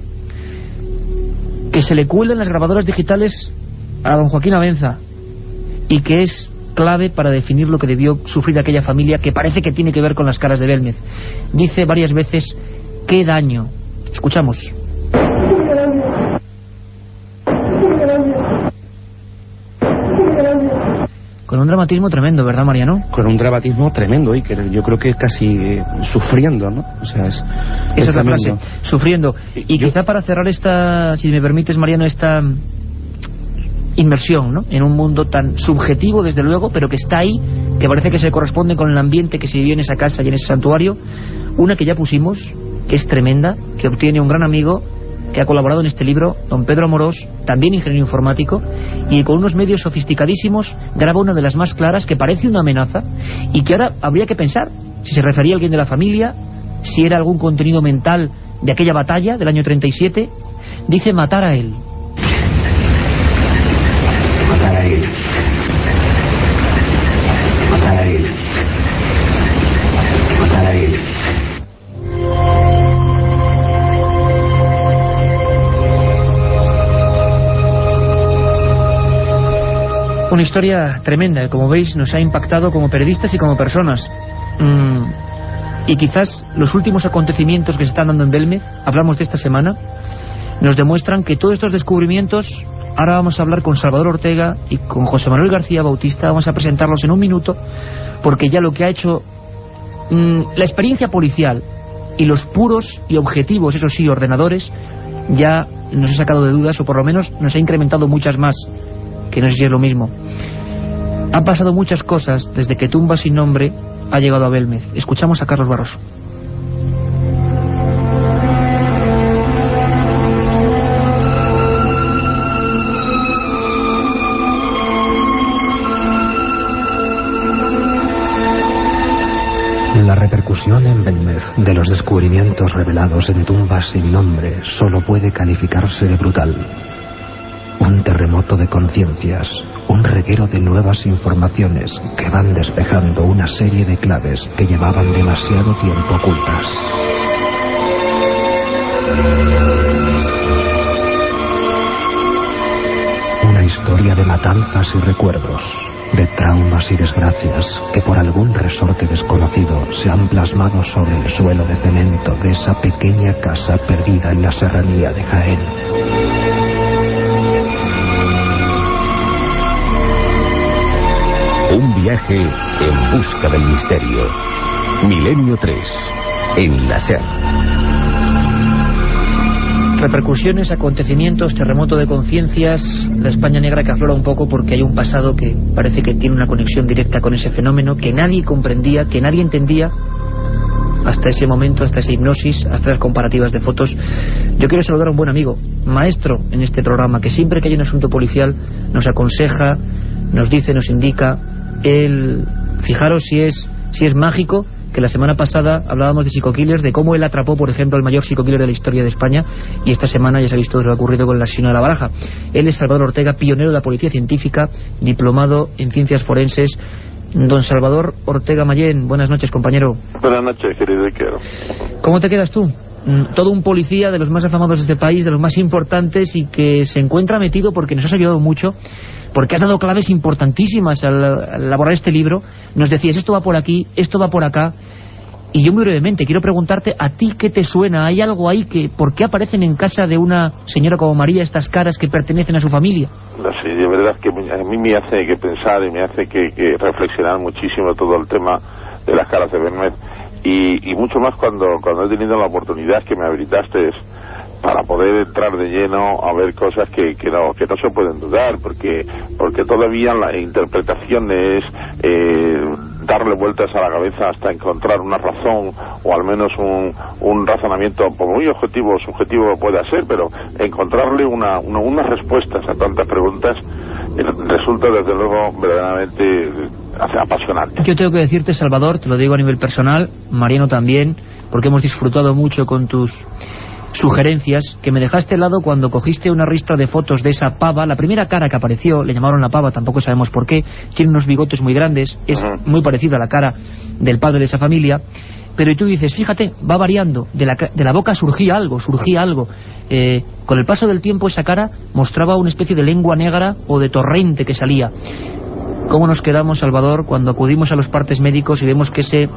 que se le cuela en las grabadoras digitales a don Joaquín Abenza, y que es clave para definir lo que debió sufrir aquella familia, que parece que tiene que ver con las caras de Belmez. Dice varias veces: ¡qué daño! Escuchamos. Con un dramatismo tremendo, ¿verdad, Mariano? Con un dramatismo tremendo, y que yo creo que casi sufriendo, ¿no? O sea, esa es la frase, sufriendo. Y quizá para cerrar esta, si me permites, Mariano, esta inmersión, ¿no?, en un mundo tan subjetivo, desde luego, pero que está ahí, que parece que se corresponde con el ambiente que se vivió en esa casa y en ese santuario. Una que ya pusimos, que es tremenda, que obtiene un gran amigo que ha colaborado en este libro, don Pedro Amorós, también ingeniero informático, y con unos medios sofisticadísimos graba una de las más claras, que parece una amenaza, y que ahora habría que pensar si se refería a alguien de la familia, si era algún contenido mental de aquella batalla del año 37. Dice: matar a él. Matar a él. Matar a él. Matar a él. Una historia tremenda, como veis, nos ha impactado como periodistas y como personas. Y quizás los últimos acontecimientos que se están dando en Belmez, hablamos de esta semana, nos demuestran que todos estos descubrimientos, ahora vamos a hablar con Salvador Ortega y con José Manuel García Bautista, vamos a presentarlos en un minuto, porque ya lo que ha hecho la experiencia policial y los puros y objetivos, eso sí, ordenadores, ya nos ha sacado de dudas, o por lo menos nos ha incrementado muchas más, que no sé si es lo mismo. Han pasado muchas cosas desde que Tumba sin nombre ha llegado a Belmez. Escuchamos a Carlos Barroso. La repercusión en Belmez de los descubrimientos revelados en Tumbas sin nombre solo puede calificarse de brutal. Un terremoto de conciencias, un reguero de nuevas informaciones que van despejando una serie de claves que llevaban demasiado tiempo ocultas. Una historia de matanzas y recuerdos, de traumas y desgracias que por algún resorte desconocido se han plasmado sobre el suelo de cemento de esa pequeña casa perdida en la serranía de Jaén. Un viaje en busca del misterio. Milenio 3, en la SER. Repercusiones, acontecimientos, terremoto de conciencias, la España negra que aflora un poco porque hay un pasado que parece que tiene una conexión directa con ese fenómeno, que nadie comprendía, que nadie entendía hasta ese momento, hasta esa hipnosis, hasta las comparativas de fotos. Yo quiero saludar a un buen amigo, maestro en este programa, que siempre que hay un asunto policial nos aconseja, nos dice, nos indica. Él, fijaros si es mágico, que la semana pasada hablábamos de psico-killers, de cómo él atrapó, por ejemplo, al mayor psico-killer de la historia de España, y esta semana ya se ha visto lo que ha ocurrido con el asesino de La Baraja. Él es Salvador Ortega, pionero de la policía científica, diplomado en ciencias forenses. Don Salvador Ortega Mayén, buenas noches, compañero. Buenas noches, querido Iker. ¿Cómo te quedas tú? Todo un policía de los más afamados de este país, de los más importantes, y que se encuentra metido, porque nos has ayudado mucho, porque has dado claves importantísimas al elaborar este libro. Nos decías, esto va por aquí, esto va por acá, y yo muy brevemente quiero preguntarte, ¿a ti qué te suena? ¿Hay algo ahí que, por qué aparecen en casa de una señora como María estas caras que pertenecen a su familia? Sí, de verdad que a mí me hace que pensar y me hace que reflexionar muchísimo todo el tema de las caras de Belmez, y mucho más cuando he tenido la oportunidad que me habilitaste para poder entrar de lleno a ver cosas que no se pueden dudar, porque todavía la interpretación es darle vueltas a la cabeza hasta encontrar una razón, o al menos un razonamiento, por muy subjetivo pueda ser, pero encontrarle unas respuestas a tantas preguntas resulta desde luego verdaderamente apasionante. Yo tengo que decirte, Salvador, te lo digo a nivel personal, Mariano también, porque hemos disfrutado mucho con tus sugerencias, que me dejaste al lado cuando cogiste una ristra de fotos de esa pava. La primera cara que apareció, le llamaron la pava, tampoco sabemos por qué, tiene unos bigotes muy grandes, es muy parecido a la cara del padre de esa familia, pero tú dices, fíjate, va variando, de la boca surgía algo, con el paso del tiempo esa cara mostraba una especie de lengua negra o de torrente que salía. ¿Cómo nos quedamos, Salvador, cuando acudimos a los partes médicos y vemos que ese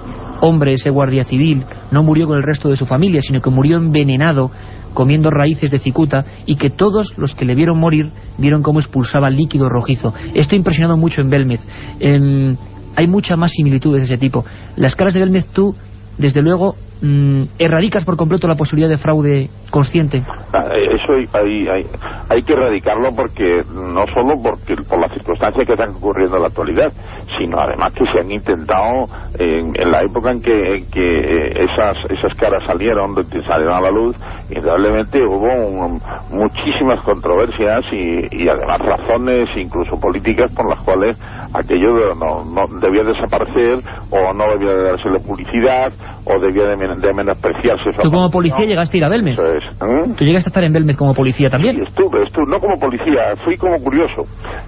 hombre, ese guardia civil, no murió con el resto de su familia, sino que murió envenenado comiendo raíces de cicuta, y que todos los que le vieron morir vieron cómo expulsaba líquido rojizo? Esto ha impresionado mucho en Belmez. Hay mucha más similitudes de ese tipo. Las caras de Belmez, tú, desde luego, erradicas por completo la posibilidad de fraude consciente. Eso hay que erradicarlo, porque no solo por las circunstancias que están ocurriendo en la actualidad, sino además que se han intentado en la época en que esas caras salieron a la luz. Indudablemente hubo muchísimas controversias y además razones incluso políticas por las cuales aquello no debía desaparecer, o no debía de dársele publicidad, o debía de menospreciarse. ¿Tú como policía llegaste a ir a Belmez? Eso es. ¿Tú llegaste a estar en Belmez como policía también? Sí, estuve, no como policía, fui como curioso.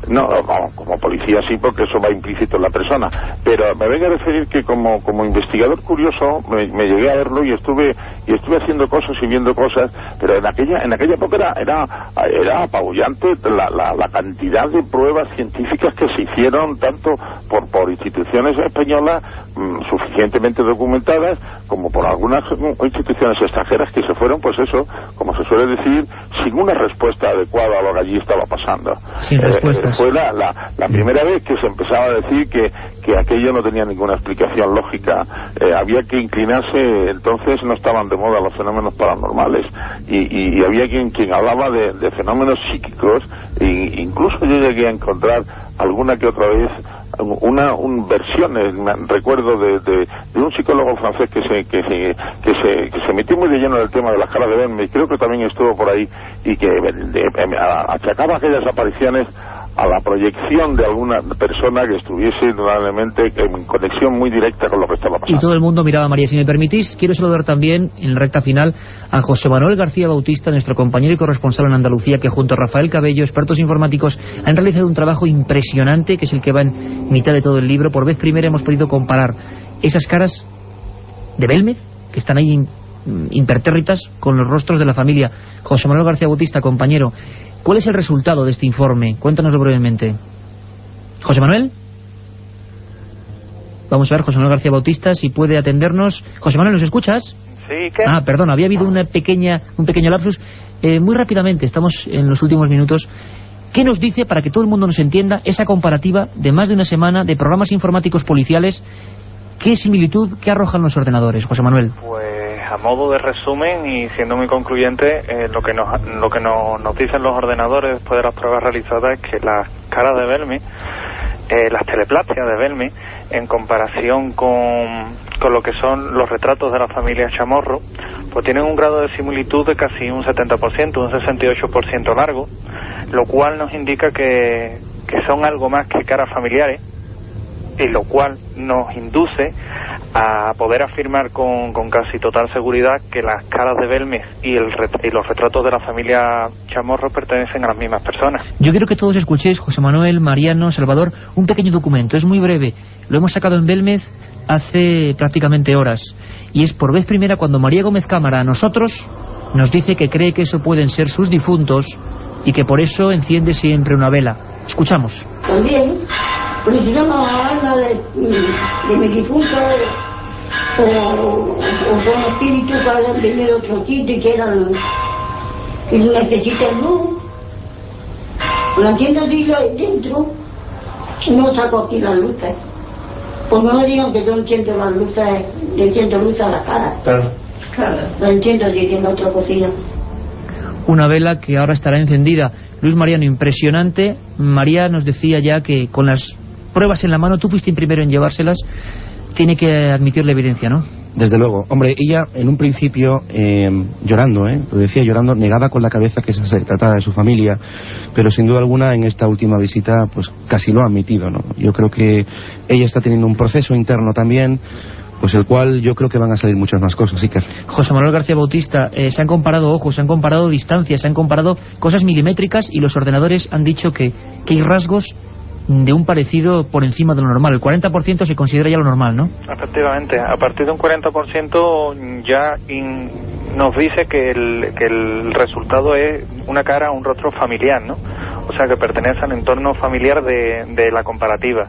No, como policía sí, porque eso va implícito en la persona, pero me vengo a referir que como investigador curioso me llegué a verlo y estuve haciendo cosas y viendo cosas, pero en aquella época era apabullante la cantidad de pruebas científicas que se hicieron, tanto por instituciones españolas suficientemente documentadas, como por algunas instituciones extranjeras que se fueron, pues eso, como se suele decir, sin una respuesta adecuada a lo que allí estaba pasando. Fue la primera vez que se empezaba a decir que aquello no tenía ninguna explicación lógica. Había que inclinarse, entonces no estaban de moda los fenómenos paranormales, y había quien hablaba de fenómenos psíquicos, e incluso yo llegué a encontrar alguna que otra vez versiones, recuerdo de un psicólogo francés que se metió muy de lleno en el tema de las caras de Belmez, creo que también estuvo por ahí, y que achacaba aquellas apariciones a la proyección de alguna persona que estuviese indudablemente en conexión muy directa con lo que estaba pasando. Y todo el mundo miraba a María. Si me permitís, quiero saludar también, en la recta final, a José Manuel García Bautista, nuestro compañero y corresponsal en Andalucía, que junto a Rafael Cabello, expertos informáticos, han realizado un trabajo impresionante, que es el que va en mitad de todo el libro. Por vez primera hemos podido comparar esas caras de Belmez, que están ahí impertérritas, con los rostros de la familia. José Manuel García Bautista, compañero, ¿cuál es el resultado de este informe? Cuéntanoslo brevemente. ¿José Manuel? Vamos a ver, José Manuel García Bautista, si puede atendernos. José Manuel, ¿nos escuchas? Sí, ¿qué? Perdón, había habido un pequeño lapsus. Muy rápidamente, estamos en los últimos minutos. ¿Qué nos dice, para que todo el mundo nos entienda, esa comparativa de más de una semana de programas informáticos policiales? ¿Qué similitud, qué arrojan los ordenadores, José Manuel? Pues a modo de resumen y siendo muy concluyente, lo que nos dicen los ordenadores después de las pruebas realizadas es que las caras de Belmez, las teleplastias de Belmez, en comparación con lo que son los retratos de la familia Chamorro, pues tienen un grado de similitud de casi un 70%, un 68% largo, lo cual nos indica que son algo más que caras familiares, y lo cual nos induce a poder afirmar con casi total seguridad que las caras de Belmez y los retratos de la familia Chamorro pertenecen a las mismas personas. Yo quiero que todos escuchéis, José Manuel, Mariano, Salvador, un pequeño documento, es muy breve, lo hemos sacado en Belmez hace prácticamente horas, y es por vez primera cuando María Gómez Cámara a nosotros nos dice que cree que eso pueden ser sus difuntos y que por eso enciende siempre una vela. Escuchamos. También, pues se llama alma de mi difunto, o son espíritus que hayan venido de otro sitio y quieran, y necesitan luz. La entiendo ahí dentro, no saco aquí las luces. Pues no me digan que yo enciendo las luces, le enciendo luz a la cara. Claro. La entiendo allí en la otra cocina. Una vela que ahora estará encendida. Luis Mariano, impresionante. María nos decía ya que con las pruebas en la mano, tú fuiste el primero en llevárselas, tiene que admitir la evidencia, ¿no? Desde luego. Hombre, ella en un principio, llorando, lo decía llorando, negaba con la cabeza que se trataba de su familia, pero sin duda alguna en esta última visita pues casi lo ha admitido, ¿no? Yo creo que ella está teniendo un proceso interno también, pues el cual yo creo que van a salir muchas más cosas, Iker. José Manuel García Bautista, se han comparado ojos, se han comparado distancias, se han comparado cosas milimétricas, y los ordenadores han dicho que hay rasgos de un parecido por encima de lo normal. El 40% se considera ya lo normal, ¿no? Efectivamente, a partir de un 40% ya nos dice que el resultado es una cara, un rostro familiar, ¿no? O sea que pertenece al entorno familiar de la comparativa.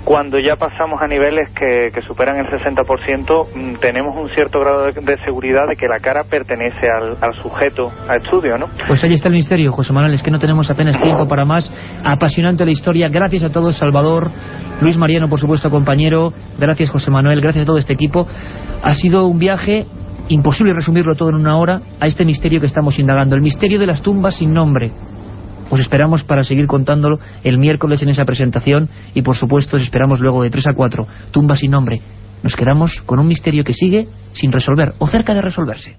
Cuando ya pasamos a niveles que superan el 60%, tenemos un cierto grado de seguridad de que la cara pertenece al sujeto a estudio, ¿no? Pues ahí está el misterio, José Manuel, es que no tenemos apenas tiempo para más. Apasionante la historia, gracias a todos, Salvador, Luis Mariano, por supuesto, compañero, gracias José Manuel, gracias a todo este equipo. Ha sido un viaje imposible resumirlo todo en una hora a este misterio que estamos indagando, el misterio de las tumbas sin nombre. Os esperamos para seguir contándolo el miércoles en esa presentación y por supuesto os esperamos luego de 3 a 4, tumbas sin nombre. Nos quedamos con un misterio que sigue sin resolver o cerca de resolverse.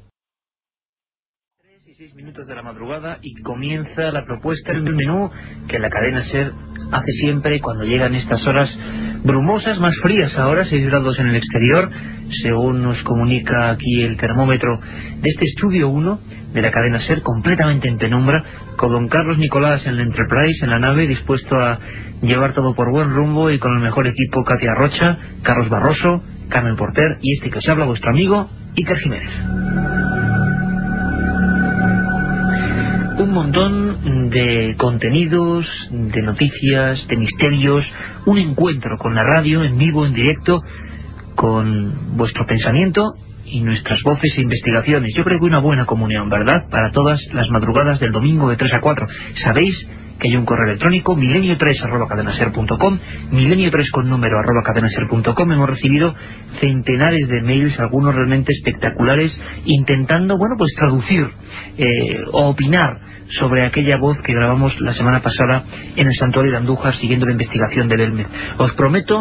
3 y 6 minutos de la madrugada y comienza la propuesta del menú que la cadena SER hace siempre cuando llegan estas horas brumosas, más frías ahora, 6 grados en el exterior, según nos comunica aquí el termómetro de este estudio 1 de la cadena SER, completamente en penumbra, con don Carlos Nicolás en la Enterprise, en la nave, dispuesto a llevar todo por buen rumbo, y con el mejor equipo: Katia Rocha, Carlos Barroso, Carmen Porter y este que os habla, vuestro amigo Iker Jiménez. Un montón de contenidos, de noticias, de misterios, un encuentro con la radio en vivo, en directo, con vuestro pensamiento y nuestras voces e investigaciones. Yo creo que una buena comunión, ¿verdad?, para todas las madrugadas del domingo de 3 a 4. Sabéis que hay un correo electrónico, milenio3@cadenaser.com, milenio3 con número @cadenaser.com. Hemos recibido centenares de mails, algunos realmente espectaculares, intentando, bueno, pues traducir o opinar sobre aquella voz que grabamos la semana pasada en el santuario de Andújar siguiendo la investigación de Belmez. Os prometo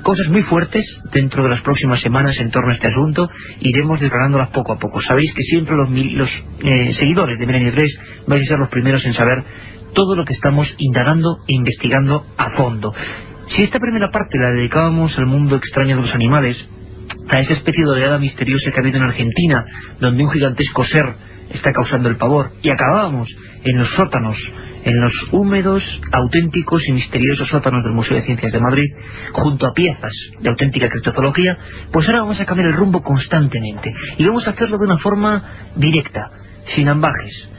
cosas muy fuertes dentro de las próximas semanas en torno a este asunto. Iremos desgranándolas poco a poco. Sabéis que siempre los seguidores de Milenio 3 vais a ser los primeros en saber todo lo que estamos indagando e investigando a fondo. Si esta primera parte la dedicábamos al mundo extraño de los animales, a esa especie de oleada misteriosa que ha habido en Argentina, donde un gigantesco ser está causando el pavor, y acabábamos en los sótanos, en los húmedos, auténticos y misteriosos sótanos del Museo de Ciencias de Madrid, junto a piezas de auténtica criptozoología, pues ahora vamos a cambiar el rumbo constantemente, y vamos a hacerlo de una forma directa, sin ambajes.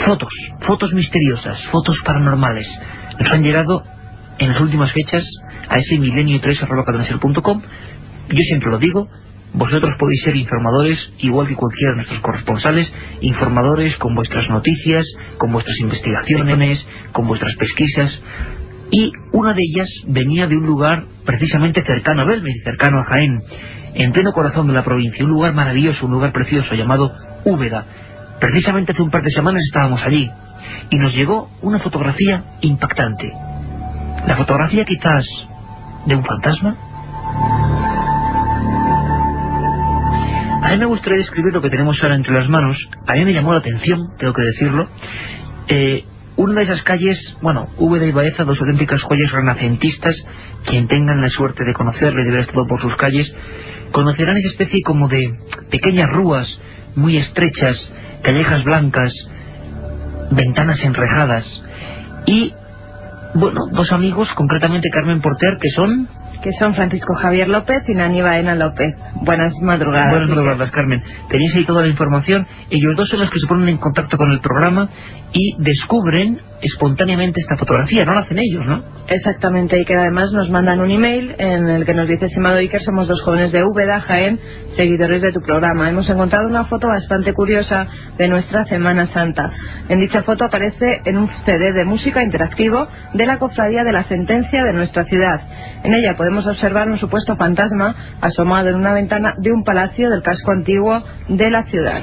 Fotos misteriosas, fotos paranormales nos han llegado en las últimas fechas a ese milenio3@cadenaser.com. Yo siempre lo digo, vosotros podéis ser informadores igual que cualquiera de nuestros corresponsales, informadores con vuestras noticias, con vuestras investigaciones, con vuestras pesquisas, y una de ellas venía de un lugar precisamente cercano a Belmez, cercano a Jaén, en pleno corazón de la provincia, un lugar maravilloso, un lugar precioso llamado Úbeda. Precisamente hace un par de semanas estábamos allí y nos llegó una fotografía impactante. La fotografía quizás de un fantasma. A mí me gustaría describir lo que tenemos ahora entre las manos. A mí me llamó la atención, tengo que decirlo. Una de esas calles, bueno, Úbeda y Baeza, dos auténticas joyas renacentistas. Quien tengan la suerte de conocerle y de ver todo por sus calles, conocerán esa especie como de pequeñas rúas muy estrechas, callejas blancas, ventanas enrejadas y, bueno, dos amigos, concretamente Carmen Porter, que son Francisco Javier López y Nani Baena López. Buenas madrugadas. Buenas madrugadas, Carmen. Tenéis ahí toda la información. Ellos dos son los que se ponen en contacto con el programa y descubren espontáneamente esta fotografía. No la hacen ellos, ¿no? Exactamente, y que además nos mandan un email en el que nos dice: estimado Iker, somos dos jóvenes de Úbeda, Jaén, seguidores de tu programa. Hemos encontrado una foto bastante curiosa de nuestra Semana Santa. En dicha foto aparece en un CD de música interactivo de la Cofradía de la Sentencia de nuestra ciudad. En ella podemos observar un supuesto fantasma asomado en una ventana de un palacio del casco antiguo de la ciudad.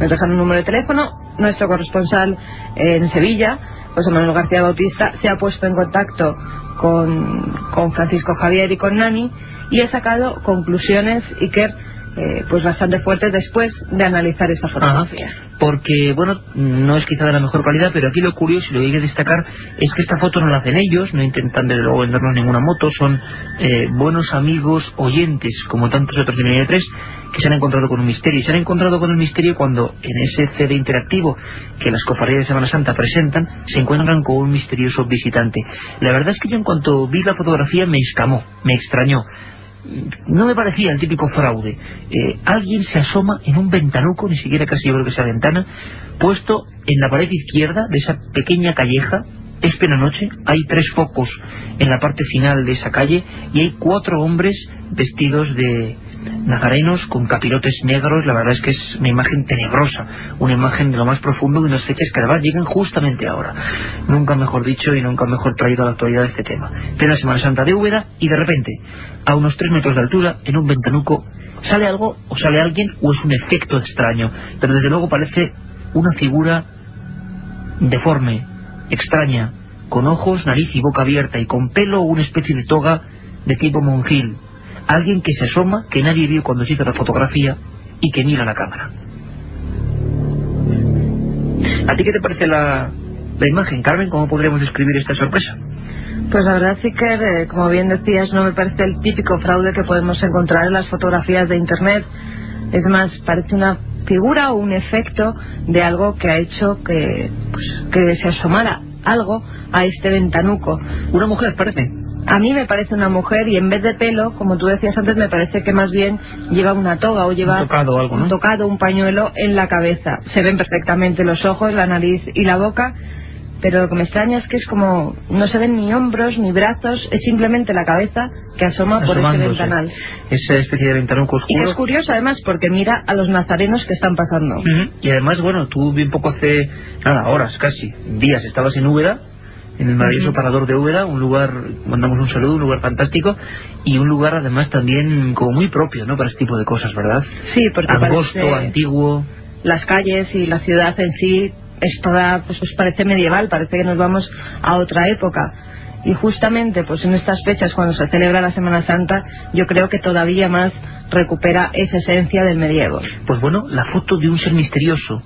Nos dejan un número de teléfono. Nuestro corresponsal en Sevilla, José Manuel García Bautista, se ha puesto en contacto con Francisco Javier y con Nani y ha sacado conclusiones, Iker, pues bastante fuertes después de analizar esta fotografía. Porque, bueno, no es quizá de la mejor calidad, pero aquí lo curioso y lo que hay que destacar es que esta foto no la hacen ellos, no intentan desde luego vendernos ninguna moto, son buenos amigos, oyentes, como tantos otros de Milenio 3, que se han encontrado con un misterio. Y se han encontrado con el misterio cuando en ese CD interactivo que las cofradías de Semana Santa presentan, se encuentran con un misterioso visitante. La verdad es que yo, en cuanto vi la fotografía, me escamó, me extrañó. no me parecía el típico fraude. Alguien se asoma en un ventanuco, ni siquiera casi yo creo que sea ventana, puesto en la pared izquierda de esa pequeña calleja. Es plena noche, hay 3 focos en la parte final de esa calle y hay 4 hombres vestidos de nazarenos con capirotes negros. La verdad es que es una imagen tenebrosa, una imagen de lo más profundo de unas fechas que además llegan justamente ahora. Nunca mejor dicho y nunca mejor traído a la actualidad este tema. Plena Semana Santa de Úbeda y de repente, a unos 3 metros de altura, en un ventanuco, sale algo o sale alguien o es un efecto extraño, pero desde luego parece una figura deforme, extraña, con ojos, nariz y boca abierta y con pelo o una especie de toga de tipo monjil. Alguien que se asoma, que nadie vio cuando se hizo la fotografía y que mira la cámara. ¿A ti qué te parece la imagen, Carmen? ¿Cómo podríamos describir esta sorpresa? Pues la verdad sí que, como bien decías, no me parece el típico fraude que podemos encontrar en las fotografías de internet. Es más, parece una figura o un efecto de algo que ha hecho que se asomara algo a este ventanuco. ¿Una mujer parece? A mí me parece una mujer y en vez de pelo, como tú decías antes, me parece que más bien lleva una toga o lleva un tocado o algo, ¿no? Un tocado, un pañuelo en la cabeza. Se ven perfectamente los ojos, la nariz y la boca, pero lo que me extraña es que es como no se ven ni hombros ni brazos, es simplemente la cabeza que asoma por ese ventanal. Esa especie de ventanuco oscuro. Y que es curioso además porque mira a los nazarenos que están pasando. Y además, bueno, tú bien poco hace horas, casi días, estabas en Úbeda, en el maravilloso Parador de Úbeda, un lugar, mandamos un saludo, un lugar fantástico y un lugar además también como muy propio, ¿no?, para este tipo de cosas, ¿verdad? Sí, porque angosto, antiguo. Las calles y la ciudad en sí es toda, pues parece medieval, parece que nos vamos a otra época. Y justamente pues en estas fechas, cuando se celebra la Semana Santa, yo creo que todavía más recupera esa esencia del medievo. Pues bueno, la foto de un ser misterioso,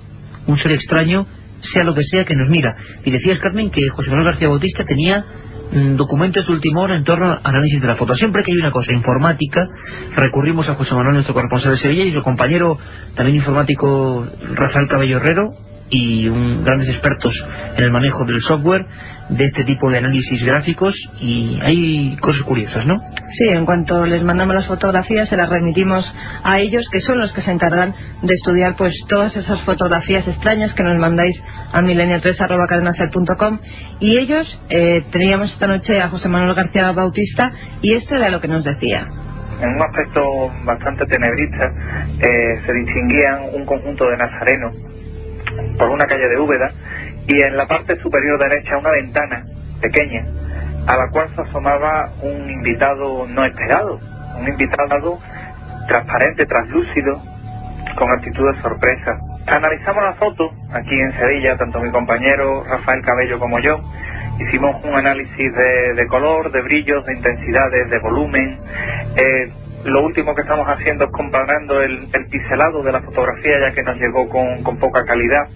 un ser extraño, sea lo que sea que nos mira. Y decías, Carmen, que José Manuel García Bautista tenía documentos de última hora en torno al análisis de la foto. Siempre que hay una cosa informática, recurrimos a José Manuel, nuestro corresponsal de Sevilla, y su compañero también informático, Rafael Cabello Herrero, y grandes expertos en el manejo del software de este tipo de análisis gráficos, y hay cosas curiosas, ¿no? Sí, en cuanto les mandamos las fotografías se las remitimos a ellos, que son los que se encargan de estudiar pues todas esas fotografías extrañas que nos mandáis a milenio3@cadenaser.com, y ellos teníamos esta noche a José Manuel García Bautista y esto era lo que nos decía. En un aspecto bastante tenebrista se distinguían un conjunto de nazarenos por una calle de Úbeda y en la parte superior derecha una ventana pequeña a la cual se asomaba un invitado no esperado, un invitado transparente, translúcido, con actitud de sorpresa. Analizamos la foto aquí en Sevilla, tanto mi compañero Rafael Cabello como yo. Hicimos un análisis de color, de brillos, de intensidades, de volumen. Lo último que estamos haciendo es comparando el pixelado de la fotografía, ya que nos llegó con poca calidad.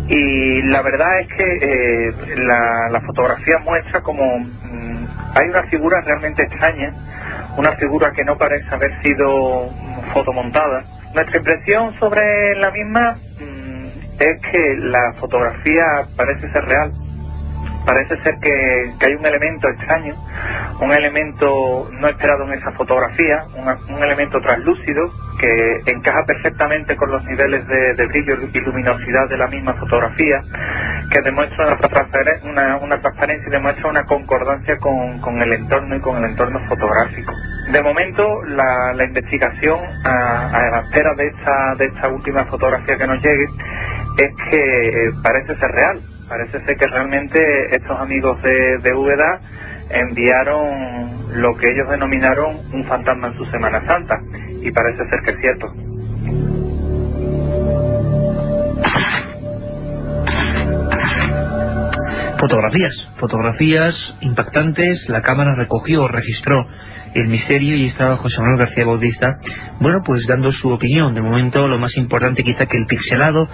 Y la verdad es que la fotografía muestra como hay una figura realmente extraña, una figura que no parece haber sido fotomontada. Nuestra impresión sobre la misma es que la fotografía parece ser real. Parece ser que hay un elemento extraño, un elemento no esperado en esa fotografía, un elemento translúcido que encaja perfectamente con los niveles de brillo y luminosidad de la misma fotografía, que demuestra una transparencia y demuestra una concordancia con el entorno y con el entorno fotográfico. De momento, la investigación a la espera de esta última fotografía que nos llegue es que parece ser real. Parece ser que realmente estos amigos de Úbeda enviaron lo que ellos denominaron un fantasma en su Semana Santa, y parece ser que es cierto. Fotografías impactantes. La cámara registró el misterio y estaba José Manuel García Bautista, bueno, pues dando su opinión. De momento lo más importante quizá que el pixelado,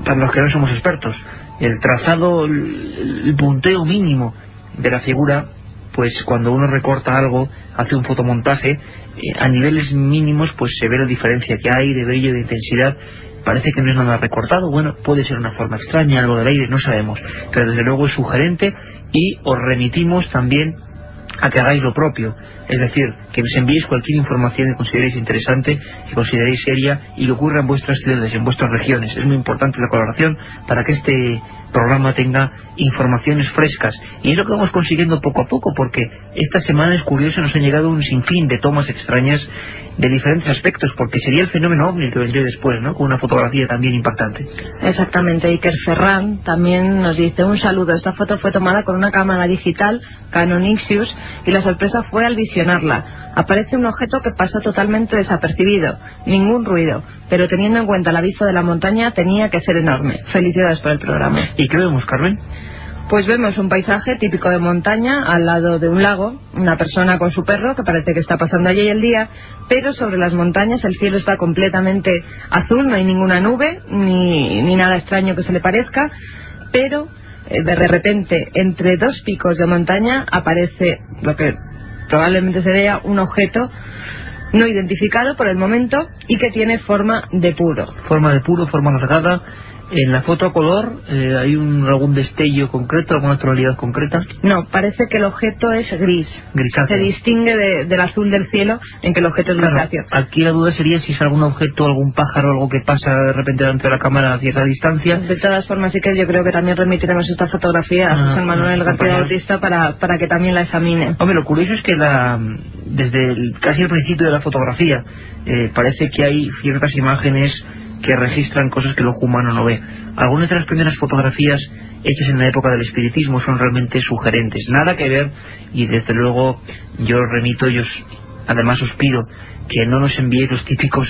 para los que no somos expertos, el trazado, el punteo mínimo de la figura, pues cuando uno recorta algo, hace un fotomontaje, a niveles mínimos pues se ve la diferencia que hay de brillo, de intensidad. Parece que no es nada recortado, bueno, puede ser una forma extraña, algo del aire, no sabemos, pero desde luego es sugerente, y os remitimos también a que hagáis lo propio, es decir, que que nos enviéis cualquier información que consideréis interesante, que consideréis seria y que ocurra en vuestras ciudades, en vuestras regiones. Es muy importante la colaboración para que este programa tenga informaciones frescas, y es lo que vamos consiguiendo poco a poco, porque esta semana es curioso, nos han llegado un sinfín de tomas extrañas de diferentes aspectos, porque sería el fenómeno ovni el que vendría después, ¿no? Con una fotografía también impactante. Exactamente. Iker Ferran también nos dice: un saludo, esta foto fue tomada con una cámara digital Canon Ixius y la sorpresa fue al visionarla. Aparece un objeto que pasa totalmente desapercibido, ningún ruido, pero teniendo en cuenta la vista de la montaña tenía que ser enorme. Felicidades por el programa. ¿Y qué vemos, Carmen? Pues vemos un paisaje típico de montaña al lado de un lago, una persona con su perro que parece que está pasando allí el día, pero sobre las montañas el cielo está completamente azul, no hay ninguna nube ni nada extraño que se le parezca, pero de repente entre dos picos de montaña aparece lo que probablemente se vea un objeto no identificado por el momento y que tiene forma de puro. Forma de puro, forma alargada. En la foto a color hay algún destello concreto, alguna tonalidad concreta. No, parece que el objeto es gris. Grisáceo. Se distingue del azul del cielo en que el objeto es grisáceo. Aquí la duda sería si es algún objeto, algún pájaro, algo que pasa de repente delante de la cámara a cierta distancia. De todas formas, sí que yo creo que también remitiremos esta fotografía a José Manuel García Bautista para que también la examine. Hombre, lo curioso es que desde casi el principio de la fotografía parece que hay ciertas imágenes que registran cosas que el ojo humano no ve. Algunas de las primeras fotografías hechas en la época del espiritismo son realmente sugerentes, nada que ver, y desde luego yo además os pido que no nos enviéis los típicos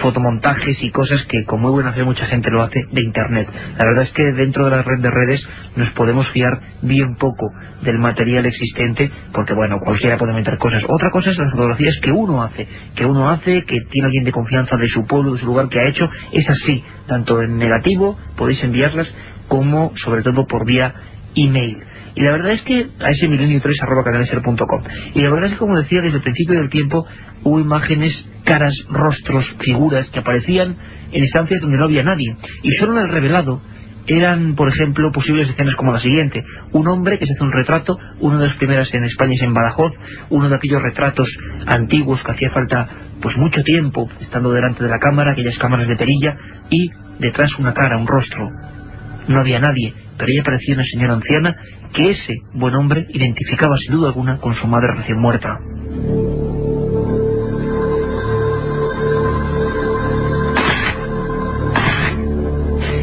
fotomontajes y cosas que, como muy buena fe, mucha gente lo hace de internet. La verdad es que dentro de la red de redes nos podemos fiar bien poco del material existente, porque bueno, cualquiera puede meter cosas. Otra cosa es las fotografías que uno hace, que tiene alguien de confianza de su pueblo, de su lugar, que ha hecho. Es así, tanto en negativo podéis enviarlas, como sobre todo por vía email. Y la verdad es que a ese milenio3@cadenaser.com. Y la verdad es que, como decía, desde el principio del tiempo hubo imágenes, caras, rostros, figuras que aparecían en estancias donde no había nadie, y solo en el revelado eran, por ejemplo, posibles escenas como la siguiente: un hombre que se hace un retrato, una de las primeras en España es en Badajoz, uno de aquellos retratos antiguos que hacía falta pues mucho tiempo estando delante de la cámara, aquellas cámaras de perilla, y detrás una cara, un rostro. No había nadie, pero ella parecía una señora anciana que ese buen hombre identificaba sin duda alguna con su madre recién muerta.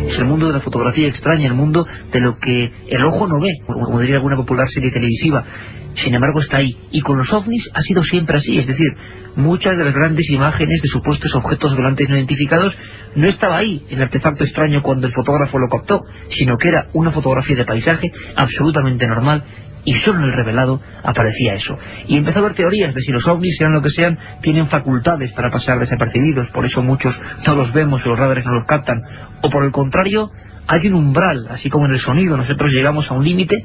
Es el mundo de la fotografía extraña, el mundo de lo que el ojo no ve, como diría alguna popular serie televisiva. Sin embargo está ahí, y con los ovnis ha sido siempre así, es decir, muchas de las grandes imágenes de supuestos objetos volantes no identificados no estaba ahí el artefacto extraño cuando el fotógrafo lo captó, sino que era una fotografía de paisaje absolutamente normal, y solo en el revelado aparecía eso. Y empezó a haber teorías de si los ovnis, sean lo que sean, tienen facultades para pasar desapercibidos, por eso muchos no los vemos y los radares no los captan, o por el contrario, hay un umbral, así como en el sonido, nosotros llegamos a un límite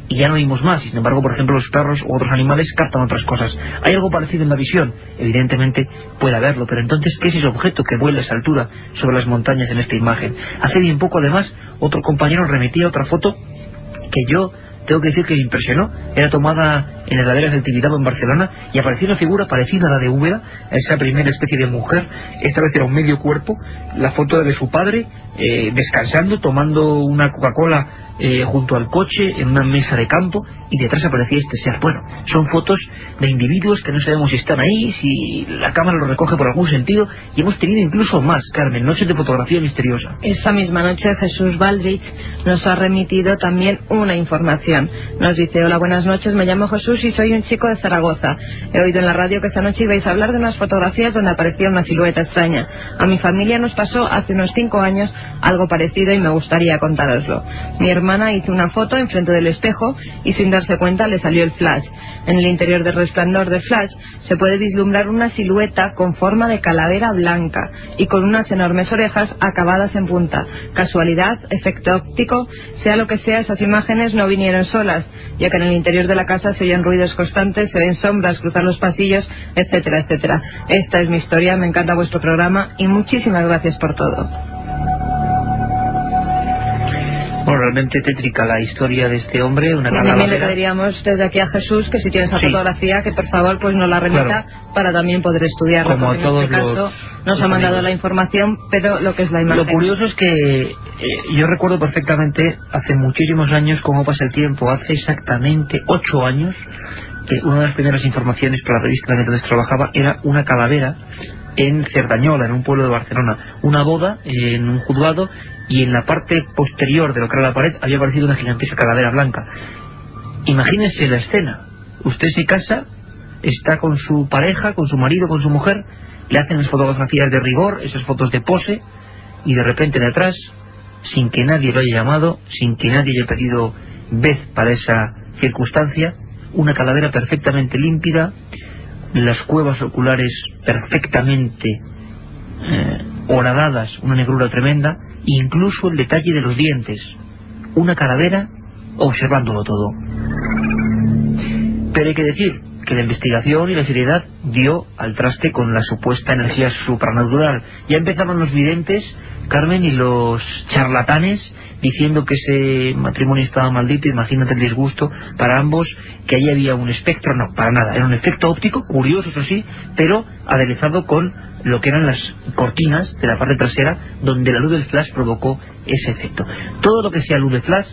y ya no oímos más, y sin embargo, por ejemplo, los perros u otros animales captan otras cosas. ¿Hay algo parecido en la visión? Evidentemente puede haberlo, pero entonces, ¿qué es ese objeto que vuela a esa altura sobre las montañas en esta imagen? Hace bien poco, además, otro compañero remitía otra foto que yo tengo que decir que me impresionó. Era tomada en las laderas del Tibidabo, en Barcelona, y apareció una figura parecida a la de Úbeda, esa primera especie de mujer. Esta vez era un medio cuerpo, la foto de su padre descansando, tomando una Coca-Cola junto al coche en una mesa de campo, y detrás aparecía este ser. Bueno, son fotos de individuos que no sabemos si están ahí, si la cámara lo recoge por algún sentido, y hemos tenido incluso más, Carmen, noches de fotografía misteriosa. Esta misma noche Jesús Baldrich nos ha remitido también una información. Nos dice: hola, buenas noches, me llamo Jesús y soy un chico de Zaragoza. He oído en la radio que esta noche ibais a hablar de unas fotografías donde aparecía una silueta extraña. A mi familia nos pasó hace unos 5 años algo parecido y me gustaría contároslo. Mi hermana hizo una foto enfrente del espejo y sin darse cuenta le salió el flash. En el interior del resplandor del flash se puede vislumbrar una silueta con forma de calavera blanca y con unas enormes orejas acabadas en punta. Casualidad, efecto óptico, sea lo que sea, esas imágenes no vinieron solas, ya que en el interior de la casa se oyen ruidos constantes, se ven sombras cruzar los pasillos, etcétera, etcétera. Esta es mi historia, me encanta vuestro programa y muchísimas gracias por todo. Bueno, realmente tétrica la historia de este hombre, una También le calavera. pediríamos desde aquí a Jesús que si tiene esa fotografía, que por favor pues nos la remita para también poder estudiarla. Como porque todos en este caso nos ha mandado la información, pero lo que es la imagen. Lo curioso es que yo recuerdo perfectamente hace muchísimos años cómo pasa el tiempo, hace exactamente 8 años, que una de las primeras informaciones para la revista en la que entonces trabajaba era una calavera en Cerdañola, en un pueblo de Barcelona, una boda en un juzgado, y en la parte posterior de lo que era la pared había aparecido una gigantesca calavera blanca. Imagínense la escena: usted se casa, está con su pareja, con su marido, con su mujer, le hacen las fotografías de rigor, esas fotos de pose, y de repente de atrás, sin que nadie lo haya llamado, sin que nadie haya pedido vez para esa circunstancia, una calavera perfectamente límpida, las cuevas oculares perfectamente horadadas, una negrura tremenda, incluso el detalle de los dientes, una calavera observándolo todo. Pero hay que decir que la investigación y la seriedad dio al traste con la supuesta energía supranatural. Ya empezaban los videntes, Carmen, y los charlatanes diciendo que ese matrimonio estaba maldito. Imagínate el disgusto para ambos, que allí había un espectro. No, para nada, era un efecto óptico, curioso eso sí, pero aderezado con lo que eran las cortinas de la parte trasera, donde la luz del flash provocó ese efecto. Todo lo que sea luz de flash,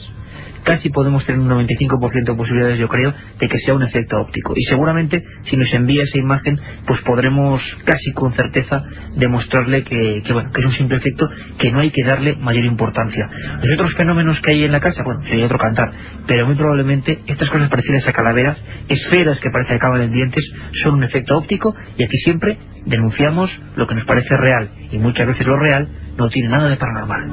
casi podemos tener un 95% de posibilidades, yo creo, de que sea un efecto óptico. Y seguramente, si nos envía esa imagen, pues podremos casi con certeza demostrarle que es un simple efecto, que no hay que darle mayor importancia. Los otros fenómenos que hay en la casa, bueno, sería otro cantar, pero muy probablemente estas cosas parecidas a calaveras, esferas que parece que acaban en dientes, son un efecto óptico, y aquí siempre denunciamos lo que nos parece real, y muchas veces lo real no tiene nada de paranormal.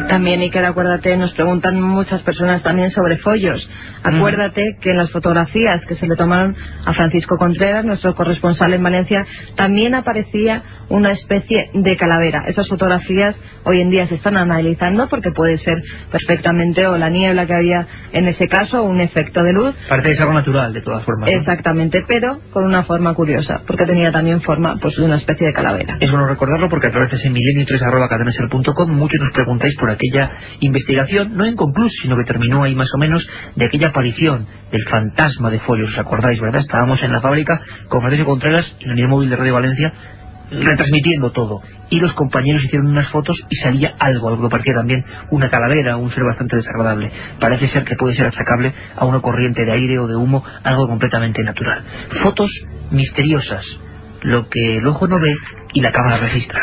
También, Iker, acuérdate, nos preguntan muchas personas también sobre follos. Acuérdate que en las fotografías que se le tomaron a Francisco Contreras, nuestro corresponsal en Valencia, también aparecía una especie de calavera. Esas fotografías hoy en día se están analizando porque puede ser perfectamente o la niebla que había en ese caso o un efecto de luz. Parece que es algo natural, de todas formas, ¿no? Exactamente, pero con una forma curiosa, porque tenía también forma pues de una especie de calavera. Es bueno recordarlo porque a través de ese milenio3@cadenaser.com muchos nos preguntáis por aquella investigación, no inconclusa, sino que terminó ahí más o menos, de aquella aparición del fantasma de folios. ¿Os acordáis, verdad? Estábamos en la fábrica con Francisco Contreras en la unidad móvil de Radio Valencia retransmitiendo todo, y los compañeros hicieron unas fotos y salía algo que parecía también una calavera, un ser bastante desagradable. Parece ser que puede ser achacable a una corriente de aire o de humo, algo completamente natural. Fotos misteriosas, lo que el ojo no ve y la cámara registra.